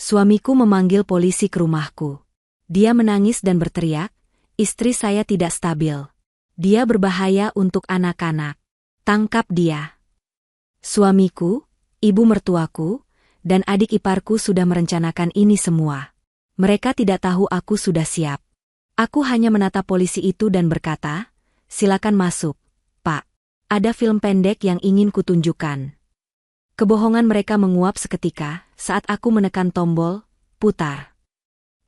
Suamiku memanggil polisi ke rumahku. Dia menangis dan berteriak, "Istri saya tidak stabil. Dia berbahaya untuk anak-anak. Tangkap dia." Suamiku, ibu mertuaku, dan adik iparku sudah merencanakan ini semua. Mereka tidak tahu aku sudah siap. Aku hanya menatap polisi itu dan berkata, "Silakan masuk, Pak. Ada film pendek yang ingin kutunjukkan." Kebohongan mereka menguap seketika saat aku menekan tombol putar.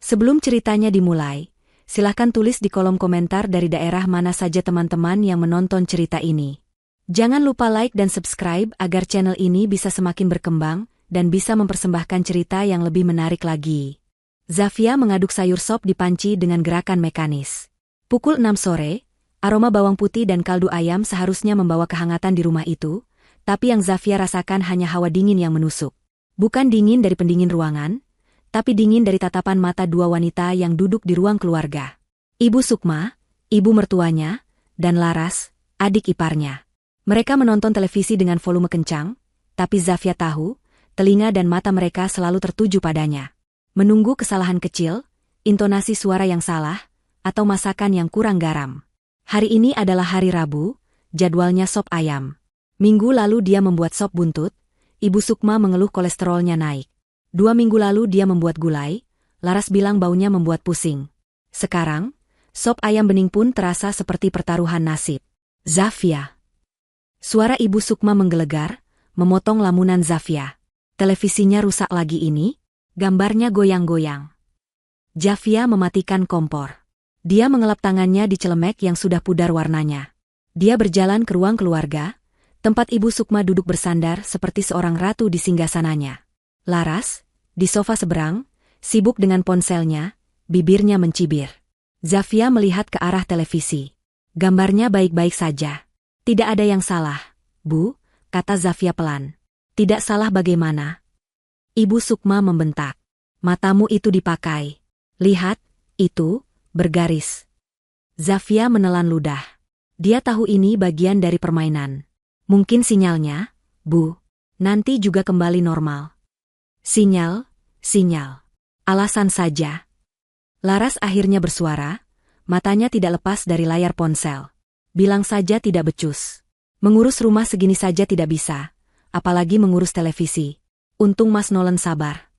Sebelum ceritanya dimulai, silahkan tulis di kolom komentar dari daerah mana saja teman-teman yang menonton cerita ini. Jangan lupa like dan subscribe agar channel ini bisa semakin berkembang dan bisa mempersembahkan cerita yang lebih menarik lagi. Zafia mengaduk sayur sop di panci dengan gerakan mekanis. Pukul 6 sore, aroma bawang putih dan kaldu ayam seharusnya membawa kehangatan di rumah itu, tapi yang Zafia rasakan hanya hawa dingin yang menusuk. Bukan dingin dari pendingin ruangan, tapi dingin dari tatapan mata dua wanita yang duduk di ruang keluarga. Ibu Sukma, ibu mertuanya, dan Laras, adik iparnya. Mereka menonton televisi dengan volume kencang, tapi Zafia tahu, telinga dan mata mereka selalu tertuju padanya. Menunggu kesalahan kecil, intonasi suara yang salah, atau masakan yang kurang garam. Hari ini adalah hari Rabu, jadwalnya sop ayam. Minggu lalu dia membuat sop buntut, Ibu Sukma mengeluh kolesterolnya naik. 2 minggu lalu dia membuat gulai, Laras bilang baunya membuat pusing. Sekarang, sop ayam bening pun terasa seperti pertaruhan nasib. Zafia. Suara Ibu Sukma menggelegar, memotong lamunan Zafia. Televisinya rusak lagi ini, gambarnya goyang-goyang. Zafia mematikan kompor. Dia mengelap tangannya di celemek yang sudah pudar warnanya. Dia berjalan ke ruang keluarga, tempat Ibu Sukma duduk bersandar seperti seorang ratu di singgasananya. Laras, di sofa seberang, sibuk dengan ponselnya, bibirnya mencibir. Zafia melihat ke arah televisi. Gambarnya baik-baik saja. "Tidak ada yang salah, Bu," kata Zafia pelan. "Tidak salah bagaimana?" Ibu Sukma membentak. "Matamu itu dipakai. Lihat, itu, bergaris." Zafia menelan ludah. Dia tahu ini bagian dari permainan. "Mungkin sinyalnya, Bu. Nanti juga kembali normal." Sinyal. Alasan saja. Laras akhirnya bersuara, matanya tidak lepas dari layar ponsel. "Bilang saja tidak becus. Mengurus rumah segini saja tidak bisa, apalagi mengurus televisi. Untung Mas Nolan sabar."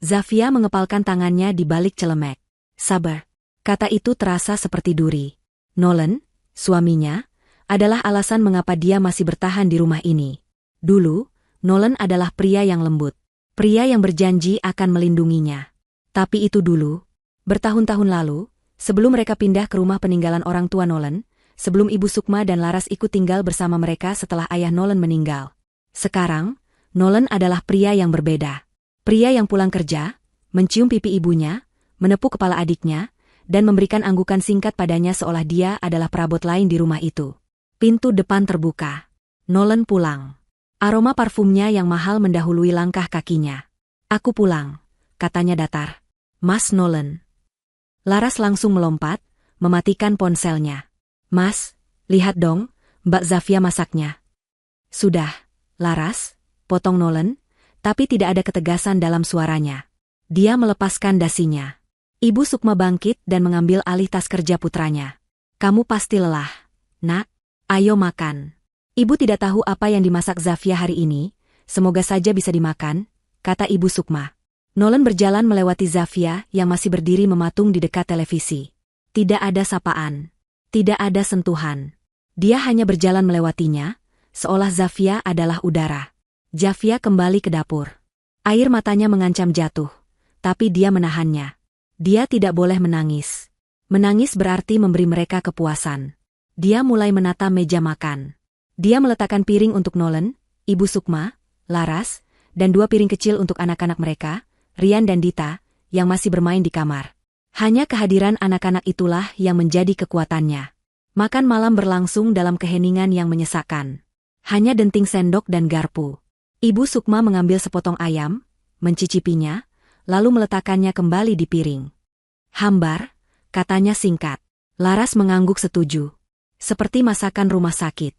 Zafia mengepalkan tangannya di balik celemek. "Sabar." Kata itu terasa seperti duri. Nolan, suaminya, adalah alasan mengapa dia masih bertahan di rumah ini. Dulu, Nolan adalah pria yang lembut. Pria yang berjanji akan melindunginya. Tapi itu dulu. Bertahun-tahun lalu, sebelum mereka pindah ke rumah peninggalan orang tua Nolan, sebelum Ibu Sukma dan Laras ikut tinggal bersama mereka setelah ayah Nolan meninggal. Sekarang, Nolan adalah pria yang berbeda. Pria yang pulang kerja, mencium pipi ibunya, menepuk kepala adiknya, dan memberikan anggukan singkat padanya seolah dia adalah perabot lain di rumah itu. Pintu depan terbuka. Nolan pulang. Aroma parfumnya yang mahal mendahului langkah kakinya. "Aku pulang," katanya datar. "Mas Nolan." Laras langsung melompat, mematikan ponselnya. "Mas, lihat dong, Mbak Zafia masaknya." "Sudah, Laras," potong Nolan, tapi tidak ada ketegasan dalam suaranya. Dia melepaskan dasinya. Ibu Sukma bangkit dan mengambil alih tas kerja putranya. "Kamu pasti lelah, Nak. Ayo makan." Ibu tidak tahu apa yang dimasak Zafia hari ini, semoga saja bisa dimakan, kata Ibu Sukma. Nolan berjalan melewati Zafia yang masih berdiri mematung di dekat televisi. Tidak ada sapaan. Tidak ada sentuhan. Dia hanya berjalan melewatinya, seolah Zafia adalah udara. Zafia kembali ke dapur. Air matanya mengancam jatuh, tapi dia menahannya. Dia tidak boleh menangis. Menangis berarti memberi mereka kepuasan. Dia mulai menata meja makan. Dia meletakkan piring untuk Nolan, Ibu Sukma, Laras, dan 2 piring kecil untuk anak-anak mereka, Rian dan Dita, yang masih bermain di kamar. Hanya kehadiran anak-anak itulah yang menjadi kekuatannya. Makan malam berlangsung dalam keheningan yang menyesakkan. Hanya denting sendok dan garpu. Ibu Sukma mengambil sepotong ayam, mencicipinya, lalu meletakkannya kembali di piring. "Hambar," katanya singkat. Laras mengangguk setuju. Seperti masakan rumah sakit.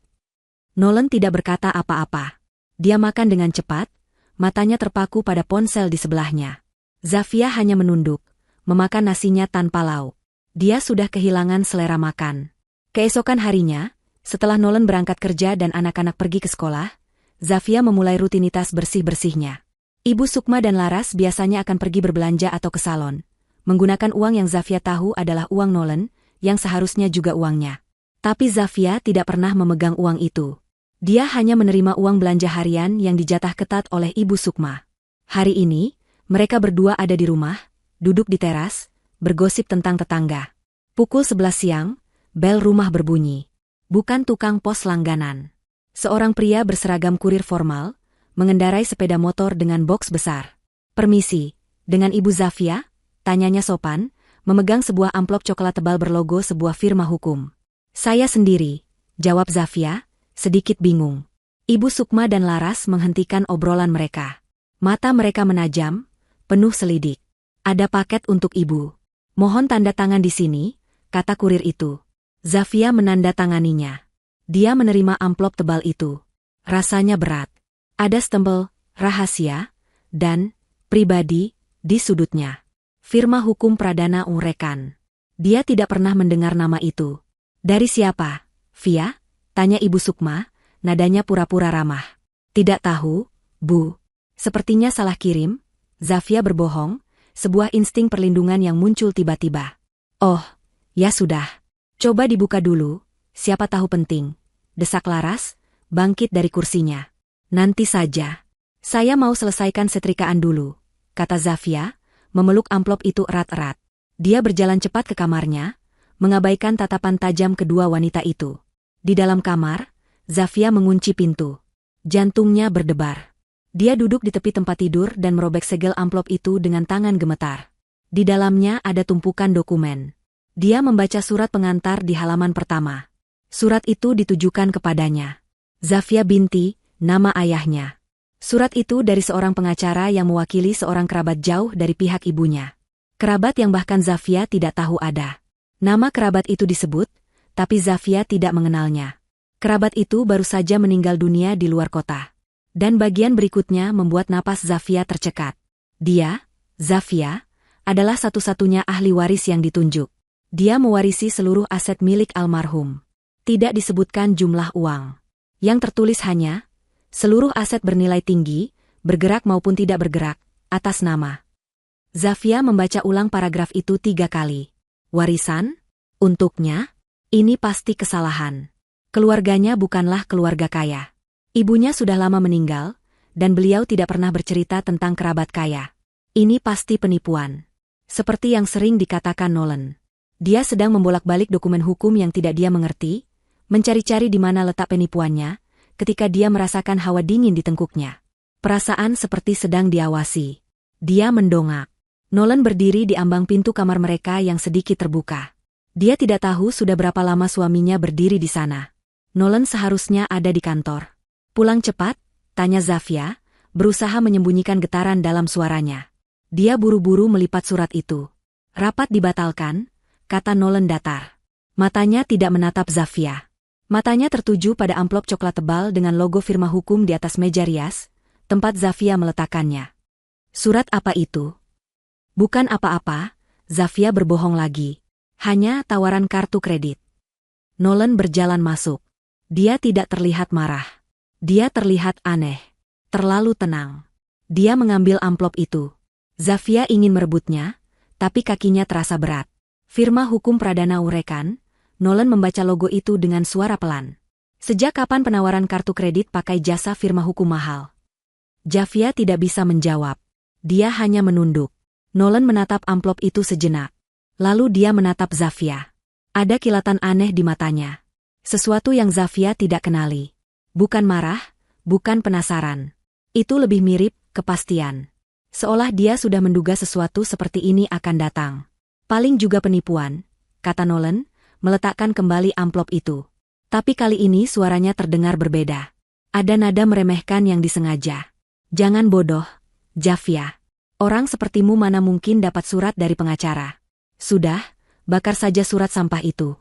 Nolan tidak berkata apa-apa. Dia makan dengan cepat, matanya terpaku pada ponsel di sebelahnya. Zafia hanya menunduk, memakan nasinya tanpa lauk. Dia sudah kehilangan selera makan. Keesokan harinya, setelah Nolan berangkat kerja dan anak-anak pergi ke sekolah, Zafia memulai rutinitas bersih-bersihnya. Ibu Sukma dan Laras biasanya akan pergi berbelanja atau ke salon, menggunakan uang yang Zafia tahu adalah uang Nolan, yang seharusnya juga uangnya. Tapi Zafia tidak pernah memegang uang itu. Dia hanya menerima uang belanja harian yang dijatah ketat oleh Ibu Sukma. Hari ini, mereka berdua ada di rumah, duduk di teras, bergosip tentang tetangga. Pukul 11 siang, bel rumah berbunyi. Bukan tukang pos langganan. Seorang pria berseragam kurir formal, mengendarai sepeda motor dengan boks besar. "Permisi, dengan Ibu Zafia?" tanyanya sopan, memegang sebuah amplop coklat tebal berlogo sebuah firma hukum. "Saya sendiri," jawab Zafia, sedikit bingung. Ibu Sukma dan Laras menghentikan obrolan mereka. Mata mereka menajam, penuh selidik. "Ada paket untuk Ibu. Mohon tanda tangan di sini," kata kurir itu. Zafia menandatanganinya. Dia menerima amplop tebal itu. Rasanya berat. Ada stempel, rahasia, dan pribadi di sudutnya. Firma hukum Pradana Urekan. Dia tidak pernah mendengar nama itu. "Dari siapa, Via?" tanya Ibu Sukma, nadanya pura-pura ramah. "Tidak tahu, Bu." Sepertinya salah kirim. Zafia berbohong, sebuah insting perlindungan yang muncul tiba-tiba. "Oh, ya sudah. Coba dibuka dulu, siapa tahu penting," desak Laras, bangkit dari kursinya. "Nanti saja. Saya mau selesaikan setrikaan dulu," kata Zafia, memeluk amplop itu erat-erat. Dia berjalan cepat ke kamarnya, mengabaikan tatapan tajam kedua wanita itu. Di dalam kamar, Zafia mengunci pintu. Jantungnya berdebar. Dia duduk di tepi tempat tidur dan merobek segel amplop itu dengan tangan gemetar. Di dalamnya ada tumpukan dokumen. Dia membaca surat pengantar di halaman pertama. Surat itu ditujukan kepadanya. Zafia binti, nama ayahnya. Surat itu dari seorang pengacara yang mewakili seorang kerabat jauh dari pihak ibunya. Kerabat yang bahkan Zafia tidak tahu ada. Nama kerabat itu disebut, tapi Zafia tidak mengenalnya. Kerabat itu baru saja meninggal dunia di luar kota. Dan bagian berikutnya membuat napas Zafia tercekat. Dia, Zafia, adalah satu-satunya ahli waris yang ditunjuk. Dia mewarisi seluruh aset milik almarhum. Tidak disebutkan jumlah uang. Yang tertulis hanya, seluruh aset bernilai tinggi, bergerak maupun tidak bergerak, atas nama. Zafia membaca ulang paragraf itu 3 kali. Warisan? Untuknya? Ini pasti kesalahan. Keluarganya bukanlah keluarga kaya. Ibunya sudah lama meninggal, dan beliau tidak pernah bercerita tentang kerabat kaya. Ini pasti penipuan. Seperti yang sering dikatakan Nolan. Dia sedang membolak-balik dokumen hukum yang tidak dia mengerti, mencari-cari di mana letak penipuannya, ketika dia merasakan hawa dingin di tengkuknya. Perasaan seperti sedang diawasi. Dia mendongak. Nolan berdiri di ambang pintu kamar mereka yang sedikit terbuka. Dia tidak tahu sudah berapa lama suaminya berdiri di sana. Nolan seharusnya ada di kantor. "Pulang cepat?" tanya Zafia, berusaha menyembunyikan getaran dalam suaranya. Dia buru-buru melipat surat itu. "Rapat dibatalkan," kata Nolan datar. Matanya tidak menatap Zafia. Matanya tertuju pada amplop coklat tebal dengan logo firma hukum di atas meja rias, tempat Zafia meletakkannya. "Surat apa itu?" "Bukan apa-apa," Zafia berbohong lagi. "Hanya tawaran kartu kredit." Nolan berjalan masuk. Dia tidak terlihat marah. Dia terlihat aneh. Terlalu tenang. Dia mengambil amplop itu. Zafia ingin merebutnya, tapi kakinya terasa berat. Firma hukum Pradana Urekan. Nolan membaca logo itu dengan suara pelan. "Sejak kapan penawaran kartu kredit pakai jasa firma hukum mahal?" Zafia tidak bisa menjawab. Dia hanya menunduk. Nolan menatap amplop itu sejenak. Lalu dia menatap Zafia. Ada kilatan aneh di matanya. Sesuatu yang Zafia tidak kenali. Bukan marah, bukan penasaran. Itu lebih mirip kepastian. Seolah dia sudah menduga sesuatu seperti ini akan datang. "Paling juga penipuan," kata Nolan, meletakkan kembali amplop itu. Tapi kali ini suaranya terdengar berbeda. Ada nada meremehkan yang disengaja. "Jangan bodoh, Zafia. Orang sepertimu mana mungkin dapat surat dari pengacara. Sudah, bakar saja surat sampah itu."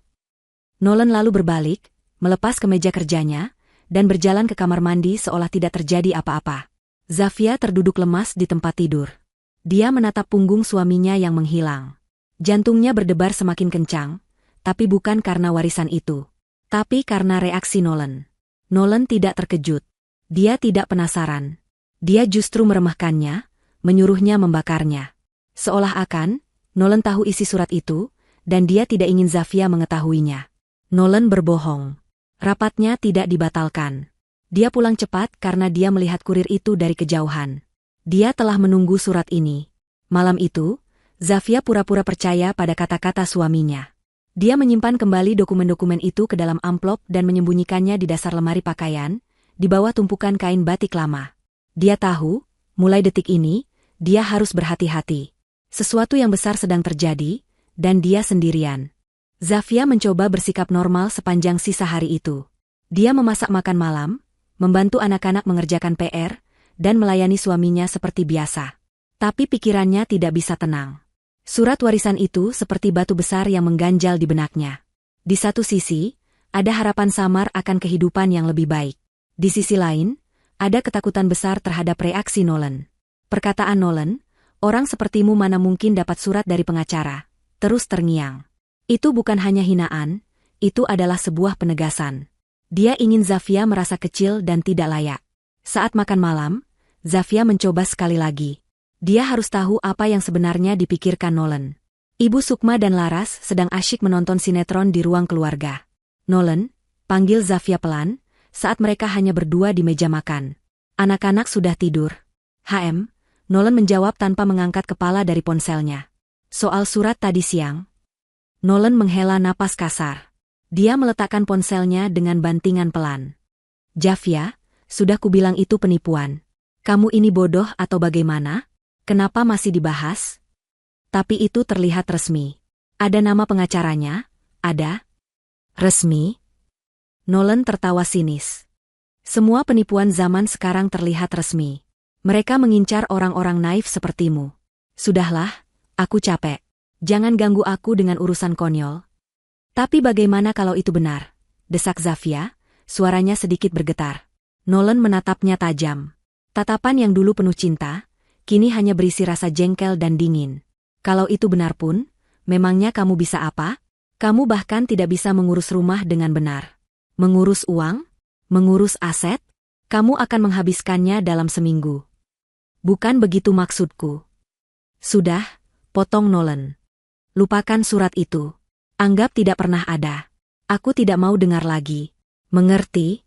Nolan lalu berbalik, melepas kemeja kerjanya, dan berjalan ke kamar mandi seolah tidak terjadi apa-apa. Zafia terduduk lemas di tempat tidur. Dia menatap punggung suaminya yang menghilang. Jantungnya berdebar semakin kencang, tapi bukan karena warisan itu, tapi karena reaksi Nolan. Nolan tidak terkejut. Dia tidak penasaran. Dia justru meremehkannya, menyuruhnya membakarnya. Seolah akan, Nolan tahu isi surat itu, dan dia tidak ingin Zafia mengetahuinya. Nolan berbohong. Rapatnya tidak dibatalkan. Dia pulang cepat karena dia melihat kurir itu dari kejauhan. Dia telah menunggu surat ini. Malam itu, Zafia pura-pura percaya pada kata-kata suaminya. Dia menyimpan kembali dokumen-dokumen itu ke dalam amplop dan menyembunyikannya di dasar lemari pakaian, di bawah tumpukan kain batik lama. Dia tahu, mulai detik ini, dia harus berhati-hati. Sesuatu yang besar sedang terjadi, dan dia sendirian. Zafia mencoba bersikap normal sepanjang sisa hari itu. Dia memasak makan malam, membantu anak-anak mengerjakan PR, dan melayani suaminya seperti biasa. Tapi pikirannya tidak bisa tenang. Surat warisan itu seperti batu besar yang mengganjal di benaknya. Di satu sisi, ada harapan samar akan kehidupan yang lebih baik. Di sisi lain, ada ketakutan besar terhadap reaksi Nolan. Perkataan Nolan, "Orang sepertimu mana mungkin dapat surat dari pengacara," terus terngiang. Itu bukan hanya hinaan, itu adalah sebuah penegasan. Dia ingin Zafia merasa kecil dan tidak layak. Saat makan malam, Zafia mencoba sekali lagi. Dia harus tahu apa yang sebenarnya dipikirkan Nolan. Ibu Sukma dan Laras sedang asyik menonton sinetron di ruang keluarga. "Nolan," panggil Zafia pelan, saat mereka hanya berdua di meja makan. "Anak-anak sudah tidur." "HM," Nolan menjawab tanpa mengangkat kepala dari ponselnya. "Soal surat tadi siang." Nolan menghela napas kasar. Dia meletakkan ponselnya dengan bantingan pelan. "Zafia, sudah kubilang itu penipuan. Kamu ini bodoh atau bagaimana? Kenapa masih dibahas?" Tapi itu terlihat resmi. Ada nama pengacaranya? Ada? Resmi? Nolan tertawa sinis. Semua penipuan zaman sekarang terlihat resmi. Mereka mengincar orang-orang naif sepertimu. Sudahlah, aku capek. Jangan ganggu aku dengan urusan konyol. "Tapi bagaimana kalau itu benar?" desak Zafia, suaranya sedikit bergetar. Nolan menatapnya tajam. Tatapan yang dulu penuh cinta, kini hanya berisi rasa jengkel dan dingin. "Kalau itu benar pun, memangnya kamu bisa apa? Kamu bahkan tidak bisa mengurus rumah dengan benar. Mengurus uang? Mengurus aset? Kamu akan menghabiskannya dalam seminggu." "Bukan begitu maksudku." "Sudah," potong Nolan. "Lupakan surat itu. Anggap tidak pernah ada. Aku tidak mau dengar lagi. Mengerti?"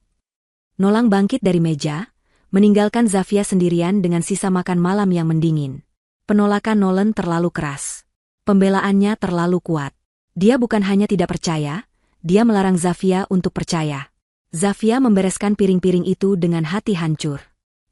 Nolan bangkit dari meja, meninggalkan Zafia sendirian dengan sisa makan malam yang mendingin. Penolakan Nolan terlalu keras. Pembelaannya terlalu kuat. Dia bukan hanya tidak percaya, dia melarang Zafia untuk percaya. Zafia membereskan piring-piring itu dengan hati hancur.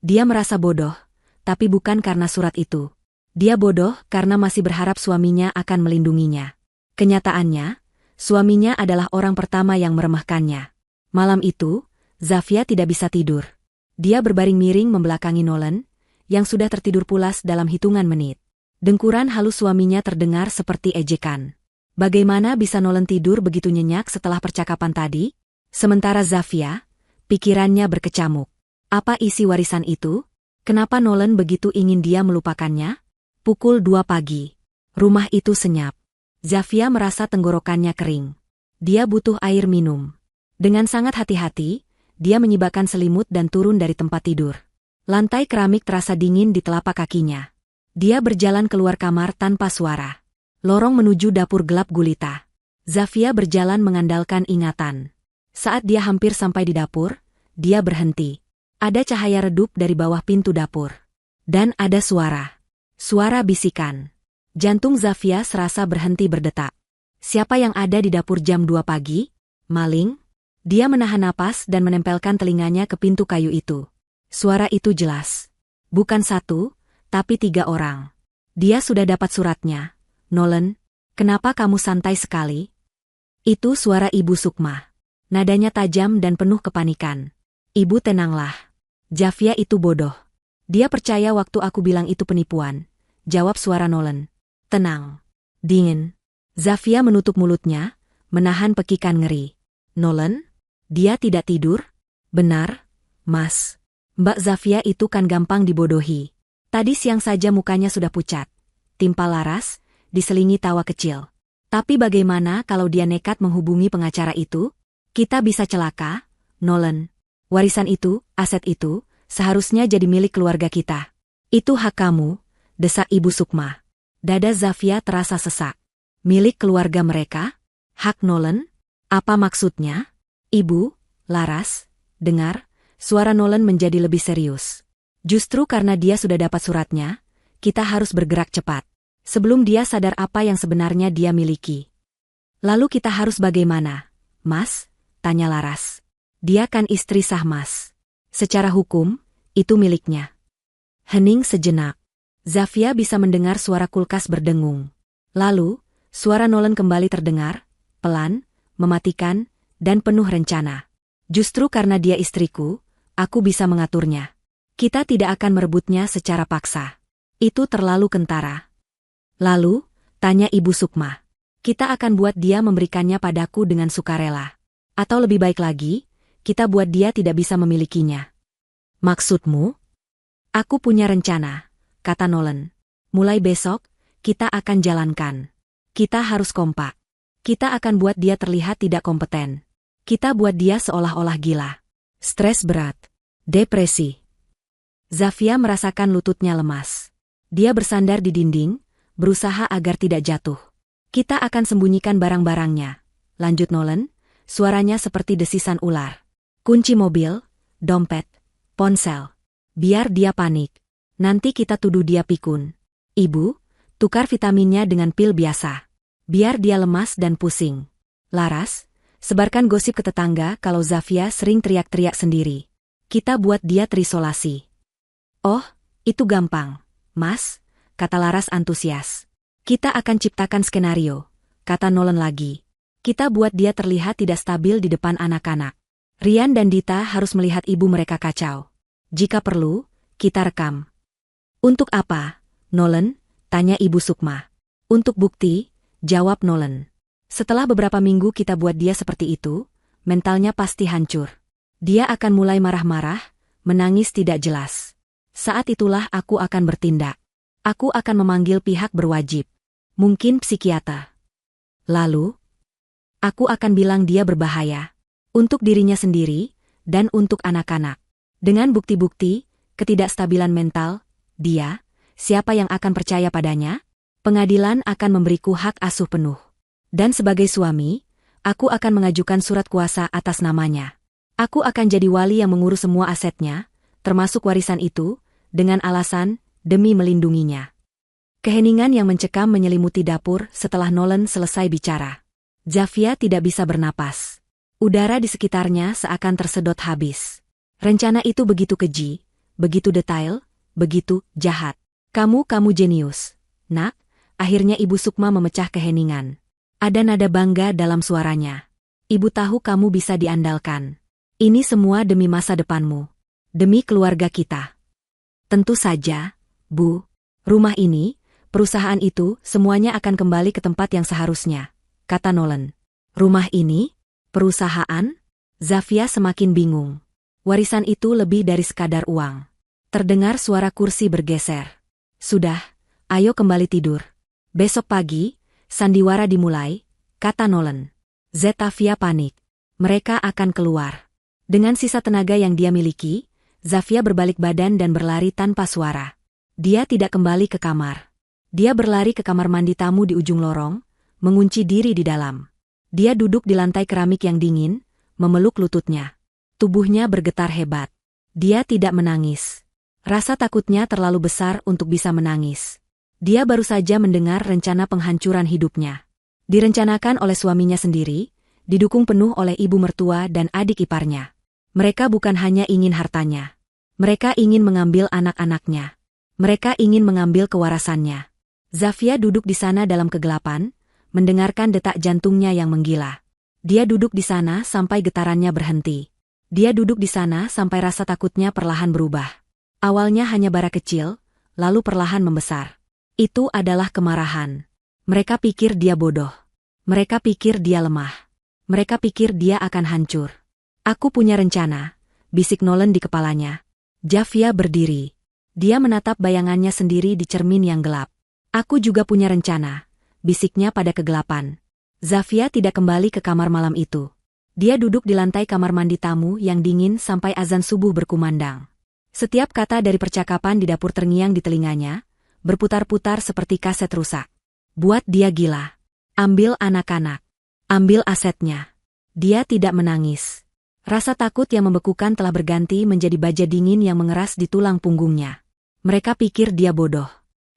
Dia merasa bodoh, tapi bukan karena surat itu. Dia bodoh karena masih berharap suaminya akan melindunginya. Kenyataannya, suaminya adalah orang pertama yang meremehkannya. Malam itu, Zafia tidak bisa tidur. Dia berbaring miring membelakangi Nolan, yang sudah tertidur pulas dalam hitungan menit. Dengkuran halus suaminya terdengar seperti ejekan. Bagaimana bisa Nolan tidur begitu nyenyak setelah percakapan tadi? Sementara Zafia, pikirannya berkecamuk. Apa isi warisan itu? Kenapa Nolan begitu ingin dia melupakannya? Pukul 2 pagi. Rumah itu senyap. Zafia merasa tenggorokannya kering. Dia butuh air minum. Dengan sangat hati-hati, dia menyibakkan selimut dan turun dari tempat tidur. Lantai keramik terasa dingin di telapak kakinya. Dia berjalan keluar kamar tanpa suara. Lorong menuju dapur gelap gulita. Zafia berjalan mengandalkan ingatan. Saat dia hampir sampai di dapur, dia berhenti. Ada cahaya redup dari bawah pintu dapur. Dan ada suara. Suara bisikan. Jantung Zafia serasa berhenti berdetak. Siapa yang ada di dapur jam 2 pagi? Maling? Dia menahan napas dan menempelkan telinganya ke pintu kayu itu. Suara itu jelas. Bukan satu, tapi 3 orang. Dia sudah dapat suratnya. "Nolan, kenapa kamu santai sekali?" Itu suara Ibu Sukma. Nadanya tajam dan penuh kepanikan. "Ibu tenanglah. Zafia itu bodoh. Dia percaya waktu aku bilang itu penipuan," jawab suara Nolan. "Tenang. Dingin." Zafia menutup mulutnya, menahan pekikan ngeri. "Nolan? Dia tidak tidur?" "Benar, Mas. Mbak Zafia itu kan gampang dibodohi. Tadi siang saja mukanya sudah pucat. Timpal laras, diselingi tawa kecil. Tapi bagaimana kalau dia nekat menghubungi pengacara itu? Kita bisa celaka, Nolan. Warisan itu, aset itu, seharusnya jadi milik keluarga kita. Itu hak kamu, desak Ibu Sukma. Dada Zafia terasa sesak. Milik keluarga mereka? Hak Nolan? Apa maksudnya? Ibu, Laras, dengar, suara Nolan menjadi lebih serius. Justru karena dia sudah dapat suratnya, kita harus bergerak cepat. Sebelum dia sadar apa yang sebenarnya dia miliki. Lalu kita harus bagaimana, Mas? Tanya Laras. Dia kan istri sah Mas. Secara hukum, itu miliknya. Hening sejenak. Zafia bisa mendengar suara kulkas berdengung. Lalu, suara Nolan kembali terdengar, pelan, mematikan, dan penuh rencana. Justru karena dia istriku, aku bisa mengaturnya. Kita tidak akan merebutnya secara paksa. Itu terlalu kentara. Lalu, tanya Ibu Sukma. Kita akan buat dia memberikannya padaku dengan sukarela. Atau lebih baik lagi, kita buat dia tidak bisa memilikinya. Maksudmu? Aku punya rencana, kata Nolan. Mulai besok, kita akan jalankan. Kita harus kompak. Kita akan buat dia terlihat tidak kompeten. Kita buat dia seolah-olah gila. Stres berat. Depresi. Zafia merasakan lututnya lemas. Dia bersandar di dinding, berusaha agar tidak jatuh. Kita akan sembunyikan barang-barangnya, lanjut Nolan, suaranya seperti desisan ular. Kunci mobil, dompet, ponsel. Biar dia panik. Nanti kita tuduh dia pikun. Ibu, tukar vitaminnya dengan pil biasa. Biar dia lemas dan pusing. Laras, sebarkan gosip ke tetangga kalau Zafia sering teriak-teriak sendiri. Kita buat dia terisolasi. Oh, itu gampang, Mas, kata Laras antusias. Kita akan ciptakan skenario, kata Nolan lagi. Kita buat dia terlihat tidak stabil di depan anak-anak. Rian dan Dita harus melihat ibu mereka kacau. Jika perlu, kita rekam. Untuk apa, Nolan? Tanya Ibu Sukma. Untuk bukti, jawab Nolan. Setelah beberapa minggu kita buat dia seperti itu, mentalnya pasti hancur. Dia akan mulai marah-marah, menangis tidak jelas. Saat itulah aku akan bertindak. Aku akan memanggil pihak berwajib. Mungkin psikiater. Lalu, aku akan bilang dia berbahaya. Untuk dirinya sendiri, dan untuk anak-anak. Dengan bukti-bukti, ketidakstabilan mental, dia, siapa yang akan percaya padanya? Pengadilan akan memberiku hak asuh penuh. Dan sebagai suami, aku akan mengajukan surat kuasa atas namanya. Aku akan jadi wali yang mengurus semua asetnya, termasuk warisan itu, dengan alasan, demi melindunginya. Keheningan yang mencekam menyelimuti dapur setelah Nolan selesai bicara. Zafia tidak bisa bernapas. Udara di sekitarnya seakan tersedot habis. Rencana itu begitu keji, begitu detail, begitu jahat. Kamu jenius. Nak, akhirnya Ibu Sukma memecah keheningan. Ada nada bangga dalam suaranya. Ibu tahu kamu bisa diandalkan. Ini semua demi masa depanmu. Demi keluarga kita. Tentu saja, Bu. Rumah ini, perusahaan itu, semuanya akan kembali ke tempat yang seharusnya, kata Nolan. Rumah ini? Perusahaan? Zafia semakin bingung. Warisan itu lebih dari sekadar uang. Terdengar suara kursi bergeser. Sudah, ayo kembali tidur. Besok pagi, sandiwara dimulai, kata Nolan. Zafia panik. Mereka akan keluar. Dengan sisa tenaga yang dia miliki, Zafia berbalik badan dan berlari tanpa suara. Dia tidak kembali ke kamar. Dia berlari ke kamar mandi tamu di ujung lorong, mengunci diri di dalam. Dia duduk di lantai keramik yang dingin, memeluk lututnya. Tubuhnya bergetar hebat. Dia tidak menangis. Rasa takutnya terlalu besar untuk bisa menangis. Dia baru saja mendengar rencana penghancuran hidupnya. Direncanakan oleh suaminya sendiri, didukung penuh oleh ibu mertua dan adik iparnya. Mereka bukan hanya ingin hartanya. Mereka ingin mengambil anak-anaknya. Mereka ingin mengambil kewarasannya. Zafia duduk di sana dalam kegelapan, mendengarkan detak jantungnya yang menggila. Dia duduk di sana sampai getarannya berhenti. Dia duduk di sana sampai rasa takutnya perlahan berubah. Awalnya hanya bara kecil, lalu perlahan membesar. Itu adalah kemarahan. Mereka pikir dia bodoh. Mereka pikir dia lemah. Mereka pikir dia akan hancur. Aku punya rencana, bisik Nolan di kepalanya. Zafia berdiri. Dia menatap bayangannya sendiri di cermin yang gelap. Aku juga punya rencana, bisiknya pada kegelapan. Zafia tidak kembali ke kamar malam itu. Dia duduk di lantai kamar mandi tamu yang dingin sampai azan subuh berkumandang. Setiap kata dari percakapan di dapur terngiang di telinganya, berputar-putar seperti kaset rusak. Buat dia gila. Ambil anak-anak. Ambil asetnya. Dia tidak menangis. Rasa takut yang membekukan telah berganti menjadi baja dingin yang mengeras di tulang punggungnya. Mereka pikir dia bodoh.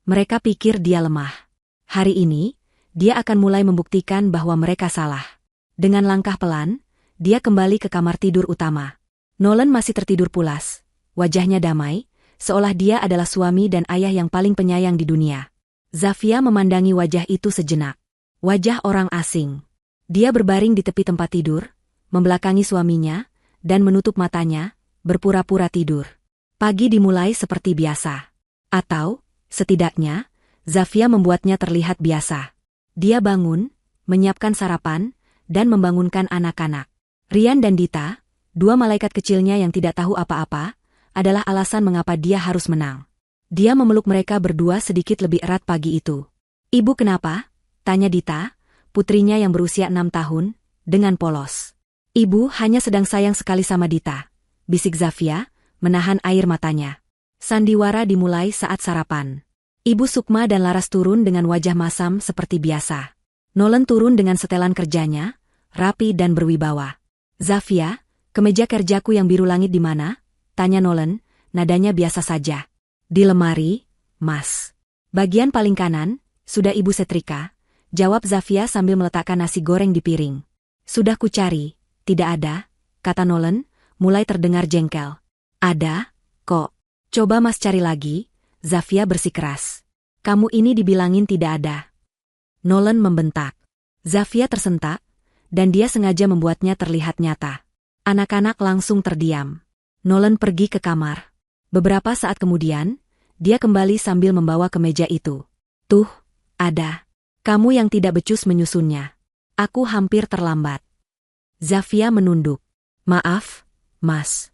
Mereka pikir dia lemah. Hari ini, dia akan mulai membuktikan bahwa mereka salah. Dengan langkah pelan, dia kembali ke kamar tidur utama. Nolan masih tertidur pulas. Wajahnya damai, seolah dia adalah suami dan ayah yang paling penyayang di dunia. Zafia memandangi wajah itu sejenak. Wajah orang asing. Dia berbaring di tepi tempat tidur, membelakangi suaminya, dan menutup matanya, berpura-pura tidur. Pagi dimulai seperti biasa. Atau, setidaknya, Zafia membuatnya terlihat biasa. Dia bangun, menyiapkan sarapan, dan membangunkan anak-anak. Rian dan Dita, dua malaikat kecilnya yang tidak tahu apa-apa, adalah alasan mengapa dia harus menang. Dia memeluk mereka berdua sedikit lebih erat pagi itu. "Ibu kenapa?" tanya Dita, putrinya yang berusia 6 tahun, dengan polos. "Ibu hanya sedang sayang sekali sama Dita," bisik Zafia, menahan air matanya. Sandiwara dimulai saat sarapan. Ibu Sukma dan Laras turun dengan wajah masam seperti biasa. Nolan turun dengan setelan kerjanya, rapi dan berwibawa. "Zafia, kemeja kerjaku yang biru langit di mana?" tanya Nolan, nadanya biasa saja. "Di lemari, Mas." "Bagian paling kanan, sudah Ibu setrika," jawab Zafia sambil meletakkan nasi goreng di piring. "Sudah kucari, tidak ada," kata Nolan, mulai terdengar jengkel. "Ada, kok. Coba Mas cari lagi," Zafia bersikeras. "Kamu ini dibilangin tidak ada." Nolan membentak. Zafia tersentak, dan dia sengaja membuatnya terlihat nyata. Anak-anak langsung terdiam. Nolan pergi ke kamar. Beberapa saat kemudian, dia kembali sambil membawa kemeja itu. "Tuh, ada. Kamu yang tidak becus menyusunnya. Aku hampir terlambat." Zafia menunduk. "Maaf, Mas."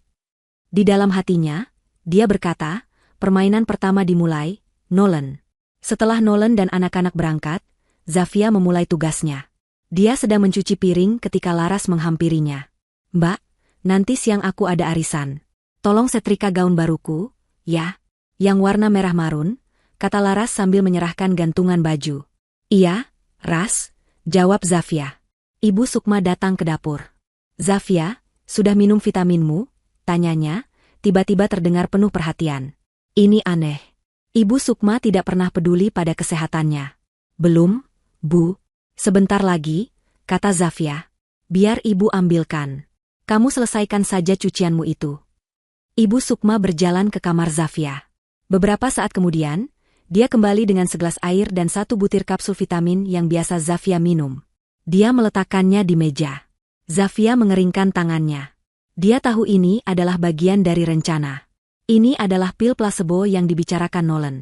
Di dalam hatinya, dia berkata, permainan pertama dimulai, Nolan. Setelah Nolan dan anak-anak berangkat, Zafia memulai tugasnya. Dia sedang mencuci piring ketika Laras menghampirinya. "Mbak, nanti siang aku ada arisan. Tolong setrika gaun baruku, ya? Yang warna merah marun," kata Laras sambil menyerahkan gantungan baju. "Iya, Ras," jawab Zafia. Ibu Sukma datang ke dapur. "Zafia, sudah minum vitaminmu?" tanyanya, tiba-tiba terdengar penuh perhatian. Ini aneh. Ibu Sukma tidak pernah peduli pada kesehatannya. "Belum, Bu. Sebentar lagi," kata Zafia. "Biar Ibu ambilkan. Kamu selesaikan saja cucianmu itu." Ibu Sukma berjalan ke kamar Zafia. Beberapa saat kemudian, dia kembali dengan segelas air dan 1 butir kapsul vitamin yang biasa Zafia minum. Dia meletakkannya di meja. Zafia mengeringkan tangannya. Dia tahu ini adalah bagian dari rencana. Ini adalah pil plasebo yang dibicarakan Nolan.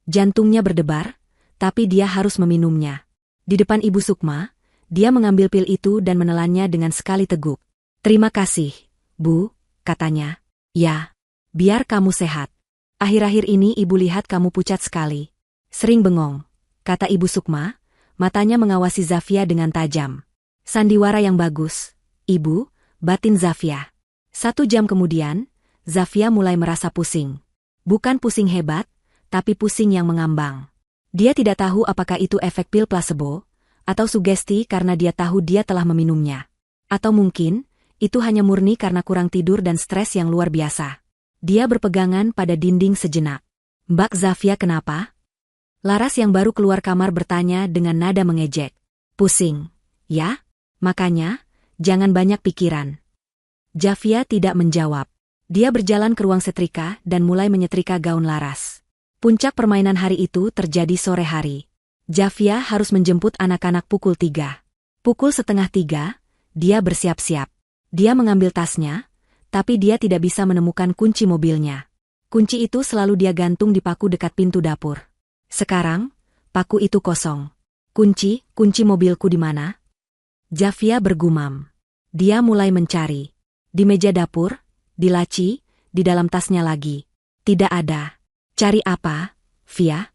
Jantungnya berdebar, tapi dia harus meminumnya. Di depan Ibu Sukma, dia mengambil pil itu dan menelannya dengan sekali teguk. "Terima kasih, Bu," katanya. "Ya, biar kamu sehat. Akhir-akhir ini Ibu lihat kamu pucat sekali. Sering bengong," kata Ibu Sukma, matanya mengawasi Zafia dengan tajam. "Sandiwara yang bagus, Ibu," batin Zafia. 1 jam kemudian, Zafia mulai merasa pusing. Bukan pusing hebat, tapi pusing yang mengambang. Dia tidak tahu apakah itu efek pil plasebo, atau sugesti karena dia tahu dia telah meminumnya. Atau mungkin, itu hanya murni karena kurang tidur dan stres yang luar biasa. Dia berpegangan pada dinding sejenak. "Mbak Zafia kenapa?" Laras yang baru keluar kamar bertanya dengan nada mengejek. "Pusing, ya? Makanya, jangan banyak pikiran." Zafia tidak menjawab. Dia berjalan ke ruang setrika dan mulai menyetrika gaun Laras. Puncak permainan hari itu terjadi sore hari. Zafia harus menjemput anak-anak pukul 3. Pukul 2:30, dia bersiap-siap. Dia mengambil tasnya, tapi dia tidak bisa menemukan kunci mobilnya. Kunci itu selalu dia gantung di paku dekat pintu dapur. Sekarang, paku itu kosong. Kunci mobilku di mana?" Zafia bergumam. Dia mulai mencari. Di meja dapur, di laci, di dalam tasnya lagi. Tidak ada. Cari apa, Via?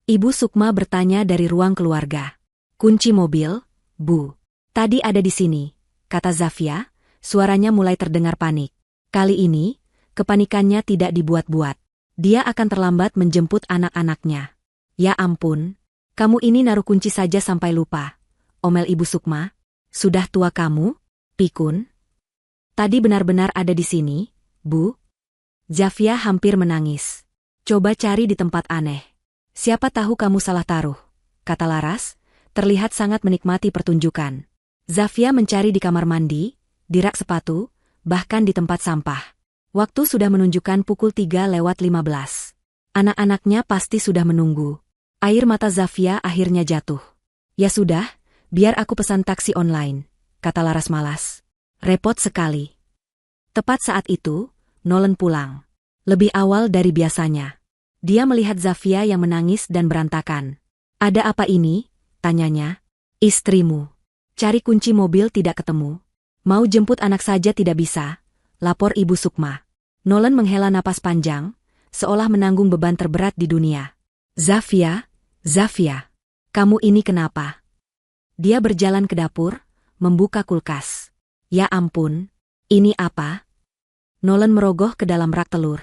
Ibu Sukma bertanya dari ruang keluarga. Kunci mobil, Bu. Tadi ada di sini, kata Zafia, suaranya mulai terdengar panik. Kali ini, kepanikannya tidak dibuat-buat. Dia akan terlambat menjemput anak-anaknya. Ya ampun, kamu ini naruh kunci saja sampai lupa. Omel Ibu Sukma. Sudah tua kamu, pikun? Tadi benar-benar ada di sini, Bu. Zafia hampir menangis. Coba cari di tempat aneh. Siapa tahu kamu salah taruh, kata Laras, terlihat sangat menikmati pertunjukan. Zafia mencari di kamar mandi, di rak sepatu, bahkan di tempat sampah. Waktu sudah menunjukkan pukul 3:15. Anak-anaknya pasti sudah menunggu. Air mata Zafia akhirnya jatuh. Ya sudah, biar aku pesan taksi online, kata Laras malas. Repot sekali. Tepat saat itu, Nolan pulang. Lebih awal dari biasanya. Dia melihat Zafia yang menangis dan berantakan. Ada apa ini? Tanyanya. Istrimu. Cari kunci mobil tidak ketemu. Mau jemput anak saja tidak bisa, lapor Ibu Sukma. Nolan menghela napas panjang, seolah menanggung beban terberat di dunia. Zafia, kamu ini kenapa? Dia berjalan ke dapur, membuka kulkas. Ya ampun, ini apa? Nolan merogoh ke dalam rak telur.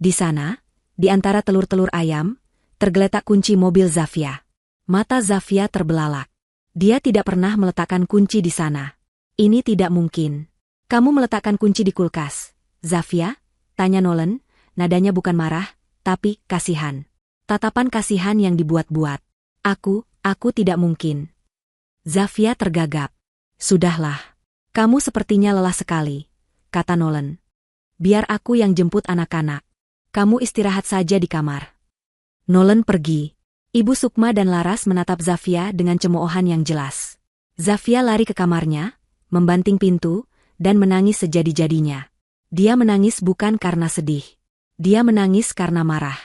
Di sana, di antara telur-telur ayam, tergeletak kunci mobil Zafia. Mata Zafia terbelalak. Dia tidak pernah meletakkan kunci di sana. Ini tidak mungkin. Kamu meletakkan kunci di kulkas, Zafia? Tanya Nolan, nadanya bukan marah, tapi kasihan. Tatapan kasihan yang dibuat-buat. Aku tidak mungkin. Zafia tergagap. Sudahlah. Kamu sepertinya lelah sekali, kata Nolan. Biar aku yang jemput anak-anak. Kamu istirahat saja di kamar. Nolan pergi. Ibu Sukma dan Laras menatap Zafia dengan cemoohan yang jelas. Zafia lari ke kamarnya, membanting pintu, dan menangis sejadi-jadinya. Dia menangis bukan karena sedih. Dia menangis karena marah.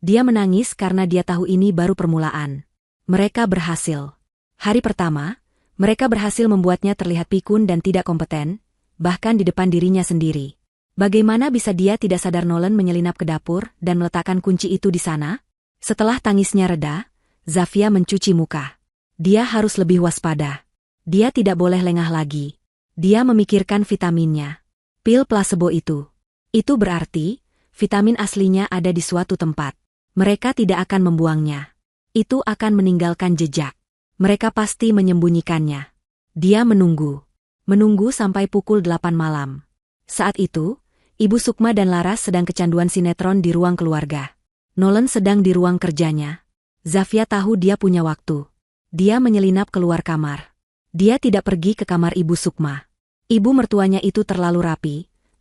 Dia menangis karena dia tahu ini baru permulaan. Mereka berhasil. Hari pertama, mereka berhasil membuatnya terlihat pikun dan tidak kompeten, bahkan di depan dirinya sendiri. Bagaimana bisa dia tidak sadar Nolan menyelinap ke dapur dan meletakkan kunci itu di sana? Setelah tangisnya reda, Zafia mencuci muka. Dia harus lebih waspada. Dia tidak boleh lengah lagi. Dia memikirkan vitaminnya. Pil plasebo itu. Itu berarti, vitamin aslinya ada di suatu tempat. Mereka tidak akan membuangnya. Itu akan meninggalkan jejak. Mereka pasti menyembunyikannya. Dia menunggu. Menunggu sampai pukul 8 malam. Saat itu, Ibu Sukma dan Laras sedang kecanduan sinetron di ruang keluarga. Nolan sedang di ruang kerjanya. Zafia tahu dia punya waktu. Dia menyelinap keluar kamar. Dia tidak pergi ke kamar Ibu Sukma. Ibu mertuanya itu terlalu rapi,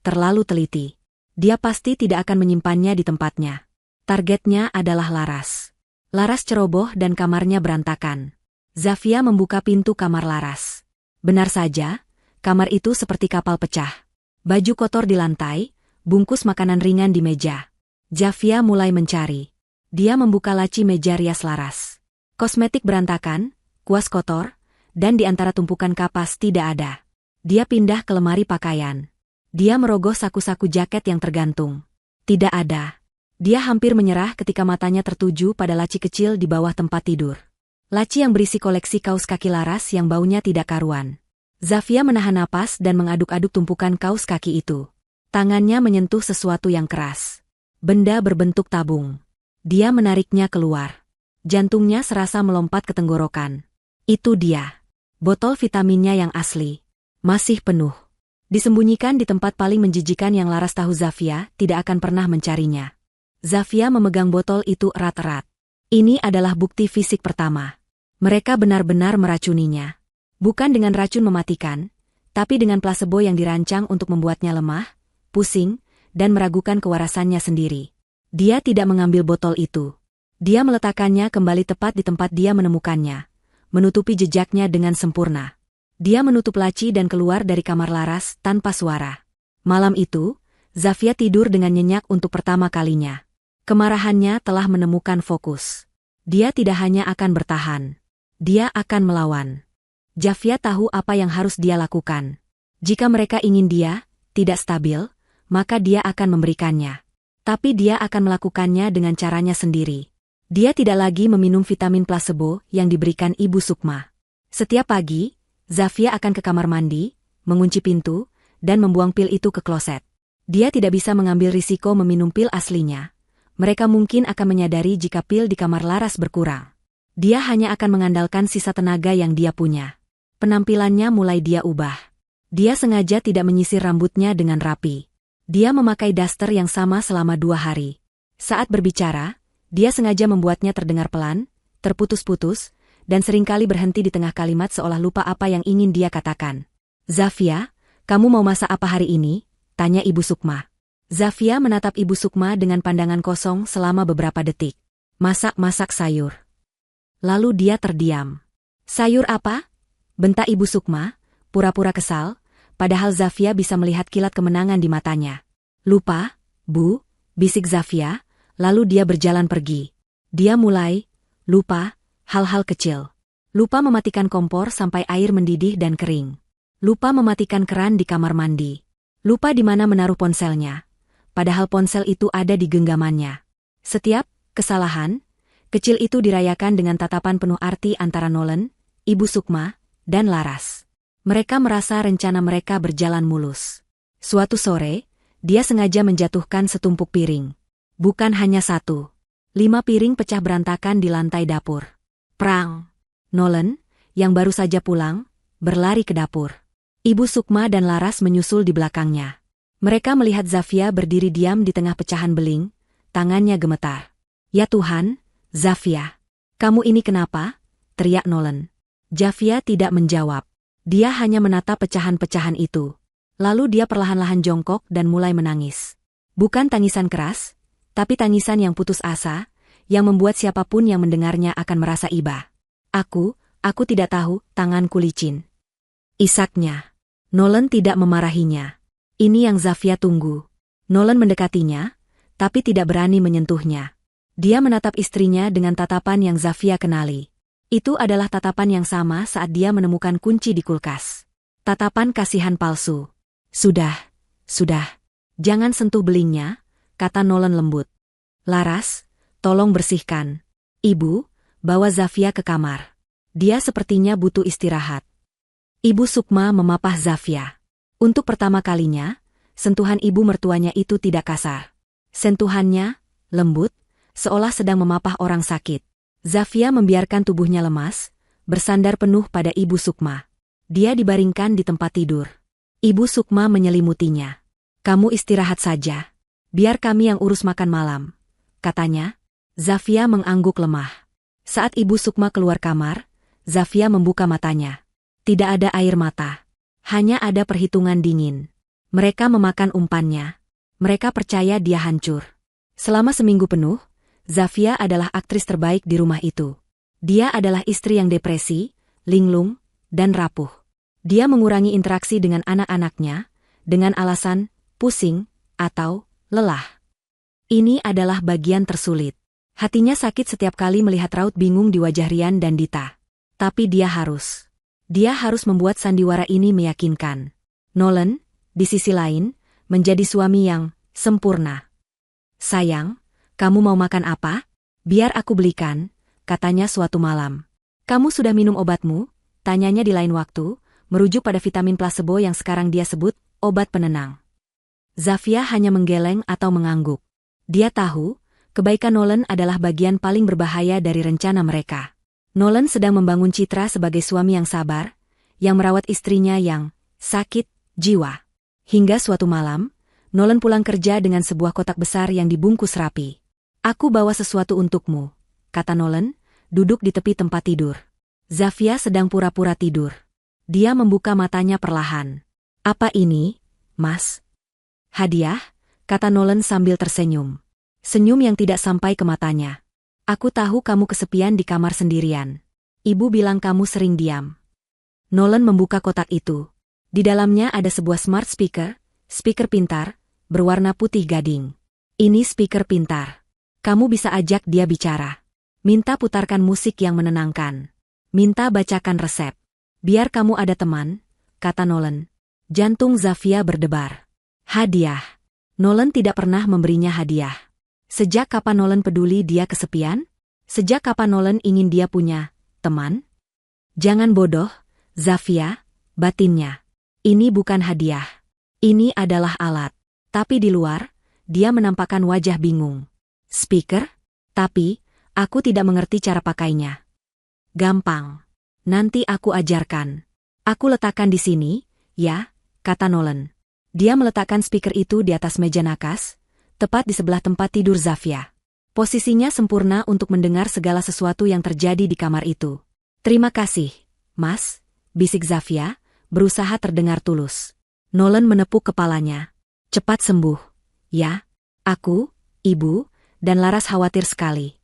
terlalu teliti. Dia pasti tidak akan menyimpannya di tempatnya. Targetnya adalah Laras. Laras ceroboh dan kamarnya berantakan. Zafia membuka pintu kamar Laras. Benar saja, kamar itu seperti kapal pecah. Baju kotor di lantai, bungkus makanan ringan di meja. Zafia mulai mencari. Dia membuka laci meja rias Laras. Kosmetik berantakan, kuas kotor, dan di antara tumpukan kapas tidak ada. Dia pindah ke lemari pakaian. Dia merogoh saku-saku jaket yang tergantung. Tidak ada. Dia hampir menyerah ketika matanya tertuju pada laci kecil di bawah tempat tidur. Laci yang berisi koleksi kaos kaki Laras yang baunya tidak karuan. Zafia menahan napas dan mengaduk-aduk tumpukan kaos kaki itu. Tangannya menyentuh sesuatu yang keras. Benda berbentuk tabung. Dia menariknya keluar. Jantungnya serasa melompat ke tenggorokan. Itu dia. Botol vitaminnya yang asli. Masih penuh. Disembunyikan di tempat paling menjijikan yang Laras tahu Zafia tidak akan pernah mencarinya. Zafia memegang botol itu erat-erat. Ini adalah bukti fisik pertama. Mereka benar-benar meracuninya. Bukan dengan racun mematikan, tapi dengan plasebo yang dirancang untuk membuatnya lemah, pusing, dan meragukan kewarasannya sendiri. Dia tidak mengambil botol itu. Dia meletakkannya kembali tepat di tempat dia menemukannya, menutupi jejaknya dengan sempurna. Dia menutup laci dan keluar dari kamar Laras tanpa suara. Malam itu, Zafia tidur dengan nyenyak untuk pertama kalinya. Kemarahannya telah menemukan fokus. Dia tidak hanya akan bertahan. Dia akan melawan. Zafia tahu apa yang harus dia lakukan. Jika mereka ingin dia tidak stabil, maka dia akan memberikannya. Tapi dia akan melakukannya dengan caranya sendiri. Dia tidak lagi meminum vitamin plasebo yang diberikan Ibu Sukma. Setiap pagi, Zafia akan ke kamar mandi, mengunci pintu, dan membuang pil itu ke kloset. Dia tidak bisa mengambil risiko meminum pil aslinya. Mereka mungkin akan menyadari jika pil di kamar Laras berkurang. Dia hanya akan mengandalkan sisa tenaga yang dia punya. Penampilannya mulai dia ubah. Dia sengaja tidak menyisir rambutnya dengan rapi. Dia memakai daster yang sama selama 2 hari. Saat berbicara, dia sengaja membuatnya terdengar pelan, terputus-putus, dan seringkali berhenti di tengah kalimat seolah lupa apa yang ingin dia katakan. Zafia, kamu mau masak apa hari ini? Tanya Ibu Sukma. Zafia menatap Ibu Sukma dengan pandangan kosong selama beberapa detik. Masak sayur. Lalu dia terdiam. Sayur apa? Bentak Ibu Sukma, pura-pura kesal, padahal Zafia bisa melihat kilat kemenangan di matanya. Lupa, Bu, bisik Zafia, lalu dia berjalan pergi. Dia mulai, lupa, hal-hal kecil. Lupa mematikan kompor sampai air mendidih dan kering. Lupa mematikan keran di kamar mandi. Lupa di mana menaruh ponselnya. Padahal ponsel itu ada di genggamannya. Setiap kesalahan kecil itu dirayakan dengan tatapan penuh arti antara Nolan, Ibu Sukma, dan Laras. Mereka merasa rencana mereka berjalan mulus. Suatu sore, dia sengaja menjatuhkan setumpuk piring. Bukan hanya 1. 5 piring pecah berantakan di lantai dapur. Prang! Nolan, yang baru saja pulang, berlari ke dapur. Ibu Sukma dan Laras menyusul di belakangnya. Mereka melihat Zafia berdiri diam di tengah pecahan beling, tangannya gemetar. Ya Tuhan, Zafia. Kamu ini kenapa? Teriak Nolan. Zafia tidak menjawab. Dia hanya menatap pecahan-pecahan itu. Lalu dia perlahan-lahan jongkok dan mulai menangis. Bukan tangisan keras, tapi tangisan yang putus asa, yang membuat siapapun yang mendengarnya akan merasa iba. Aku tidak tahu, tanganku licin. Isaknya. Nolan tidak memarahinya. Ini yang Zafia tunggu. Nolan mendekatinya, tapi tidak berani menyentuhnya. Dia menatap istrinya dengan tatapan yang Zafia kenali. Itu adalah tatapan yang sama saat dia menemukan kunci di kulkas. Tatapan kasihan palsu. Sudah. Jangan sentuh belingnya, kata Nolan lembut. Laras, tolong bersihkan. Ibu, bawa Zafia ke kamar. Dia sepertinya butuh istirahat. Ibu Sukma memapah Zafia. Untuk pertama kalinya, sentuhan ibu mertuanya itu tidak kasar. Sentuhannya, lembut, seolah sedang memapah orang sakit. Zafia membiarkan tubuhnya lemas, bersandar penuh pada Ibu Sukma. Dia dibaringkan di tempat tidur. Ibu Sukma menyelimutinya. Kamu istirahat saja. Biar kami yang urus makan malam, katanya. Zafia mengangguk lemah. Saat Ibu Sukma keluar kamar, Zafia membuka matanya. Tidak ada air mata. Hanya ada perhitungan dingin. Mereka memakan umpannya. Mereka percaya dia hancur. Selama seminggu penuh, Zafia adalah aktris terbaik di rumah itu. Dia adalah istri yang depresi, linglung, dan rapuh. Dia mengurangi interaksi dengan anak-anaknya, dengan alasan pusing atau lelah. Ini adalah bagian tersulit. Hatinya sakit setiap kali melihat raut bingung di wajah Rian dan Dita. Tapi dia harus membuat sandiwara ini meyakinkan. Nolan, di sisi lain, menjadi suami yang sempurna. Sayang, kamu mau makan apa? Biar aku belikan, katanya suatu malam. Kamu sudah minum obatmu? Tanyanya di lain waktu, merujuk pada vitamin plasebo yang sekarang dia sebut obat penenang. Zafia hanya menggeleng atau mengangguk. Dia tahu, kebaikan Nolan adalah bagian paling berbahaya dari rencana mereka. Nolan sedang membangun citra sebagai suami yang sabar, yang merawat istrinya yang sakit jiwa. Hingga suatu malam, Nolan pulang kerja dengan sebuah kotak besar yang dibungkus rapi. Aku bawa sesuatu untukmu, kata Nolan, duduk di tepi tempat tidur. Zafia sedang pura-pura tidur. Dia membuka matanya perlahan. Apa ini, Mas? Hadiah, kata Nolan sambil tersenyum. Senyum yang tidak sampai ke matanya. Aku tahu kamu kesepian di kamar sendirian. Ibu bilang kamu sering diam. Nolan membuka kotak itu. Di dalamnya ada sebuah smart speaker pintar, berwarna putih gading. Ini speaker pintar. Kamu bisa ajak dia bicara. Minta putarkan musik yang menenangkan. Minta bacakan resep. Biar kamu ada teman, kata Nolan. Jantung Zafia berdebar. Hadiah. Nolan tidak pernah memberinya hadiah. Sejak kapan Nolan peduli dia kesepian? Sejak kapan Nolan ingin dia punya teman? Jangan bodoh, Zafia, batinnya. Ini bukan hadiah. Ini adalah alat. Tapi di luar, dia menampakkan wajah bingung. Speaker? Tapi, aku tidak mengerti cara pakainya. Gampang. Nanti aku ajarkan. Aku letakkan di sini, ya, kata Nolan. Dia meletakkan speaker itu di atas meja nakas, tepat di sebelah tempat tidur Zafia. Posisinya sempurna untuk mendengar segala sesuatu yang terjadi di kamar itu. Terima kasih, Mas, bisik Zafia, berusaha terdengar tulus. Nolan menepuk kepalanya. Cepat sembuh. Ya, aku, Ibu, dan Laras khawatir sekali.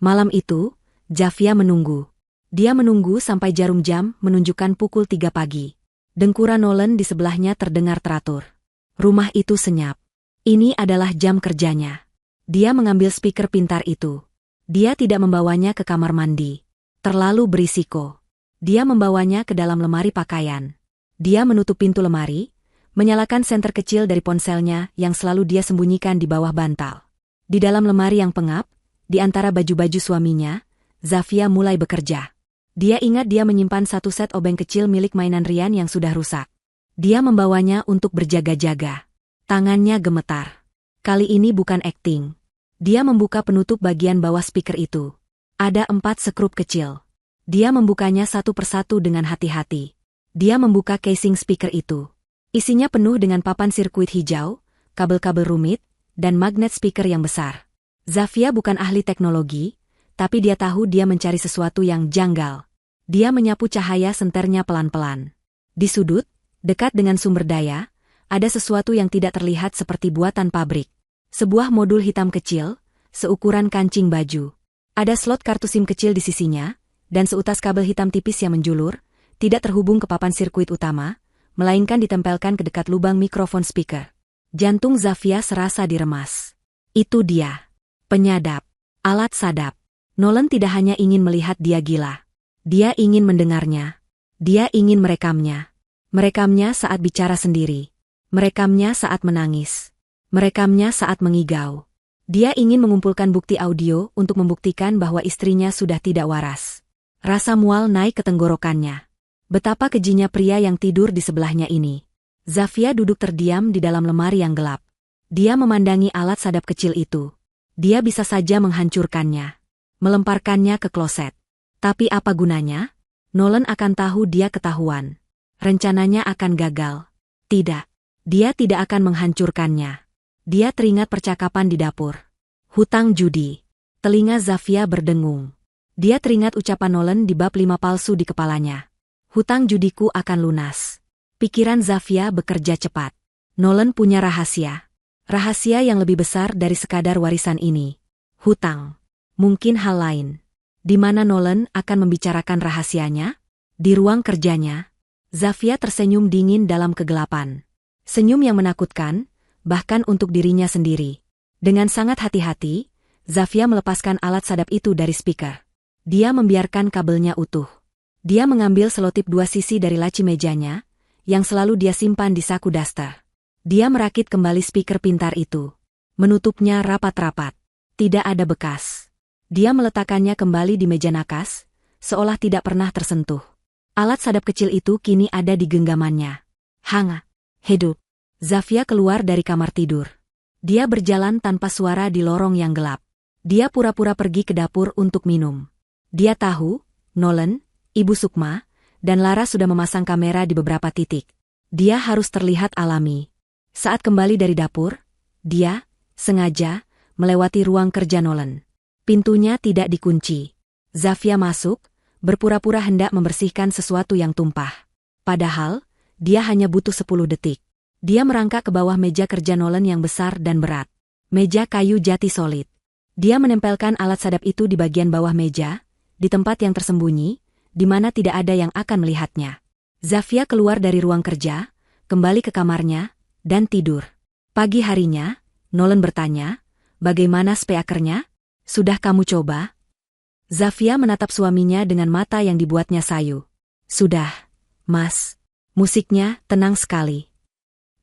Malam itu, Zafia menunggu. Dia menunggu sampai jarum jam menunjukkan pukul 3 pagi. Dengkuran Nolan di sebelahnya terdengar teratur. Rumah itu senyap. Ini adalah jam kerjanya. Dia mengambil speaker pintar itu. Dia tidak membawanya ke kamar mandi. Terlalu berisiko. Dia membawanya ke dalam lemari pakaian. Dia menutup pintu lemari, menyalakan senter kecil dari ponselnya yang selalu dia sembunyikan di bawah bantal. Di dalam lemari yang pengap, di antara baju-baju suaminya, Zafia mulai bekerja. Dia ingat dia menyimpan satu set obeng kecil milik mainan Rian yang sudah rusak. Dia membawanya untuk berjaga-jaga. Tangannya gemetar. Kali ini bukan akting. Dia membuka penutup bagian bawah speaker itu. Ada 4 sekrup kecil. Dia membukanya satu persatu dengan hati-hati. Dia membuka casing speaker itu. Isinya penuh dengan papan sirkuit hijau, kabel-kabel rumit, dan magnet speaker yang besar. Zafia bukan ahli teknologi, tapi dia tahu dia mencari sesuatu yang janggal. Dia menyapu cahaya senternya pelan-pelan. Di sudut, dekat dengan sumber daya, ada sesuatu yang tidak terlihat seperti buatan pabrik. Sebuah modul hitam kecil, seukuran kancing baju. Ada slot kartu SIM kecil di sisinya, dan seutas kabel hitam tipis yang menjulur, tidak terhubung ke papan sirkuit utama, melainkan ditempelkan ke dekat lubang mikrofon speaker. Jantung Zafia serasa diremas. Itu dia. Penyadap. Alat sadap. Nolan tidak hanya ingin melihat dia gila. Dia ingin mendengarnya. Dia ingin merekamnya. Merekamnya saat bicara sendiri. Merekamnya saat menangis. Merekamnya saat mengigau. Dia ingin mengumpulkan bukti audio untuk membuktikan bahwa istrinya sudah tidak waras. Rasa mual naik ke tenggorokannya. Betapa kejinya pria yang tidur di sebelahnya ini. Zafia duduk terdiam di dalam lemari yang gelap. Dia memandangi alat sadap kecil itu. Dia bisa saja menghancurkannya. Melemparkannya ke kloset. Tapi apa gunanya? Nolan akan tahu dia ketahuan. Rencananya akan gagal. Tidak. Dia tidak akan menghancurkannya. Dia teringat percakapan di dapur. Hutang judi. Telinga Zafia berdengung. Dia teringat ucapan Nolan di bab 5 palsu di kepalanya. Hutang judiku akan lunas. Pikiran Zafia bekerja cepat. Nolan punya rahasia. Rahasia yang lebih besar dari sekadar warisan ini. Hutang. Mungkin hal lain. Di mana Nolan akan membicarakan rahasianya? Di ruang kerjanya. Zafia tersenyum dingin dalam kegelapan. Senyum yang menakutkan, bahkan untuk dirinya sendiri. Dengan sangat hati-hati, Zafia melepaskan alat sadap itu dari speaker. Dia membiarkan kabelnya utuh. Dia mengambil selotip 2 sisi dari laci mejanya, yang selalu dia simpan di saku daster. Dia merakit kembali speaker pintar itu. Menutupnya rapat-rapat. Tidak ada bekas. Dia meletakkannya kembali di meja nakas, seolah tidak pernah tersentuh. Alat sadap kecil itu kini ada di genggamannya. Hangat. Hidup. Zafia keluar dari kamar tidur. Dia berjalan tanpa suara di lorong yang gelap. Dia pura-pura pergi ke dapur untuk minum. Dia tahu, Nolan, Ibu Sukma, dan Lara sudah memasang kamera di beberapa titik. Dia harus terlihat alami. Saat kembali dari dapur, dia, sengaja, melewati ruang kerja Nolan. Pintunya tidak dikunci. Zafia masuk, berpura-pura hendak membersihkan sesuatu yang tumpah. Padahal, dia hanya butuh 10 detik. Dia merangkak ke bawah meja kerja Nolan yang besar dan berat. Meja kayu jati solid. Dia menempelkan alat sadap itu di bagian bawah meja, di tempat yang tersembunyi, di mana tidak ada yang akan melihatnya. Zafia keluar dari ruang kerja, kembali ke kamarnya, dan tidur. Pagi harinya, Nolan bertanya, bagaimana speakernya? Sudah kamu coba? Zafia menatap suaminya dengan mata yang dibuatnya sayu. Sudah, Mas. Musiknya tenang sekali.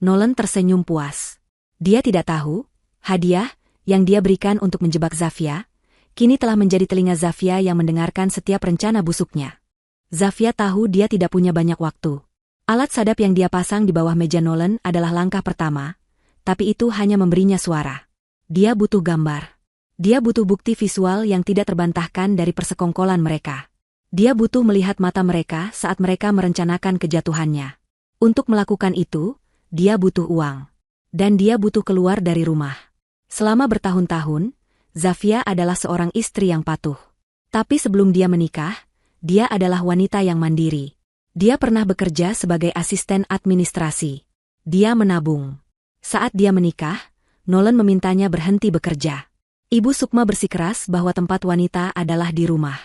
Nolan tersenyum puas. Dia tidak tahu, hadiah yang dia berikan untuk menjebak Zafia, kini telah menjadi telinga Zafia yang mendengarkan setiap rencana busuknya. Zafia tahu dia tidak punya banyak waktu. Alat sadap yang dia pasang di bawah meja Nolan adalah langkah pertama, tapi itu hanya memberinya suara. Dia butuh gambar. Dia butuh bukti visual yang tidak terbantahkan dari persekongkolan mereka. Dia butuh melihat mata mereka saat mereka merencanakan kejatuhannya. Untuk melakukan itu, dia butuh uang. Dan dia butuh keluar dari rumah. Selama bertahun-tahun, Zafia adalah seorang istri yang patuh. Tapi sebelum dia menikah, dia adalah wanita yang mandiri. Dia pernah bekerja sebagai asisten administrasi. Dia menabung. Saat dia menikah, Nolan memintanya berhenti bekerja. Ibu Sukma bersikeras bahwa tempat wanita adalah di rumah.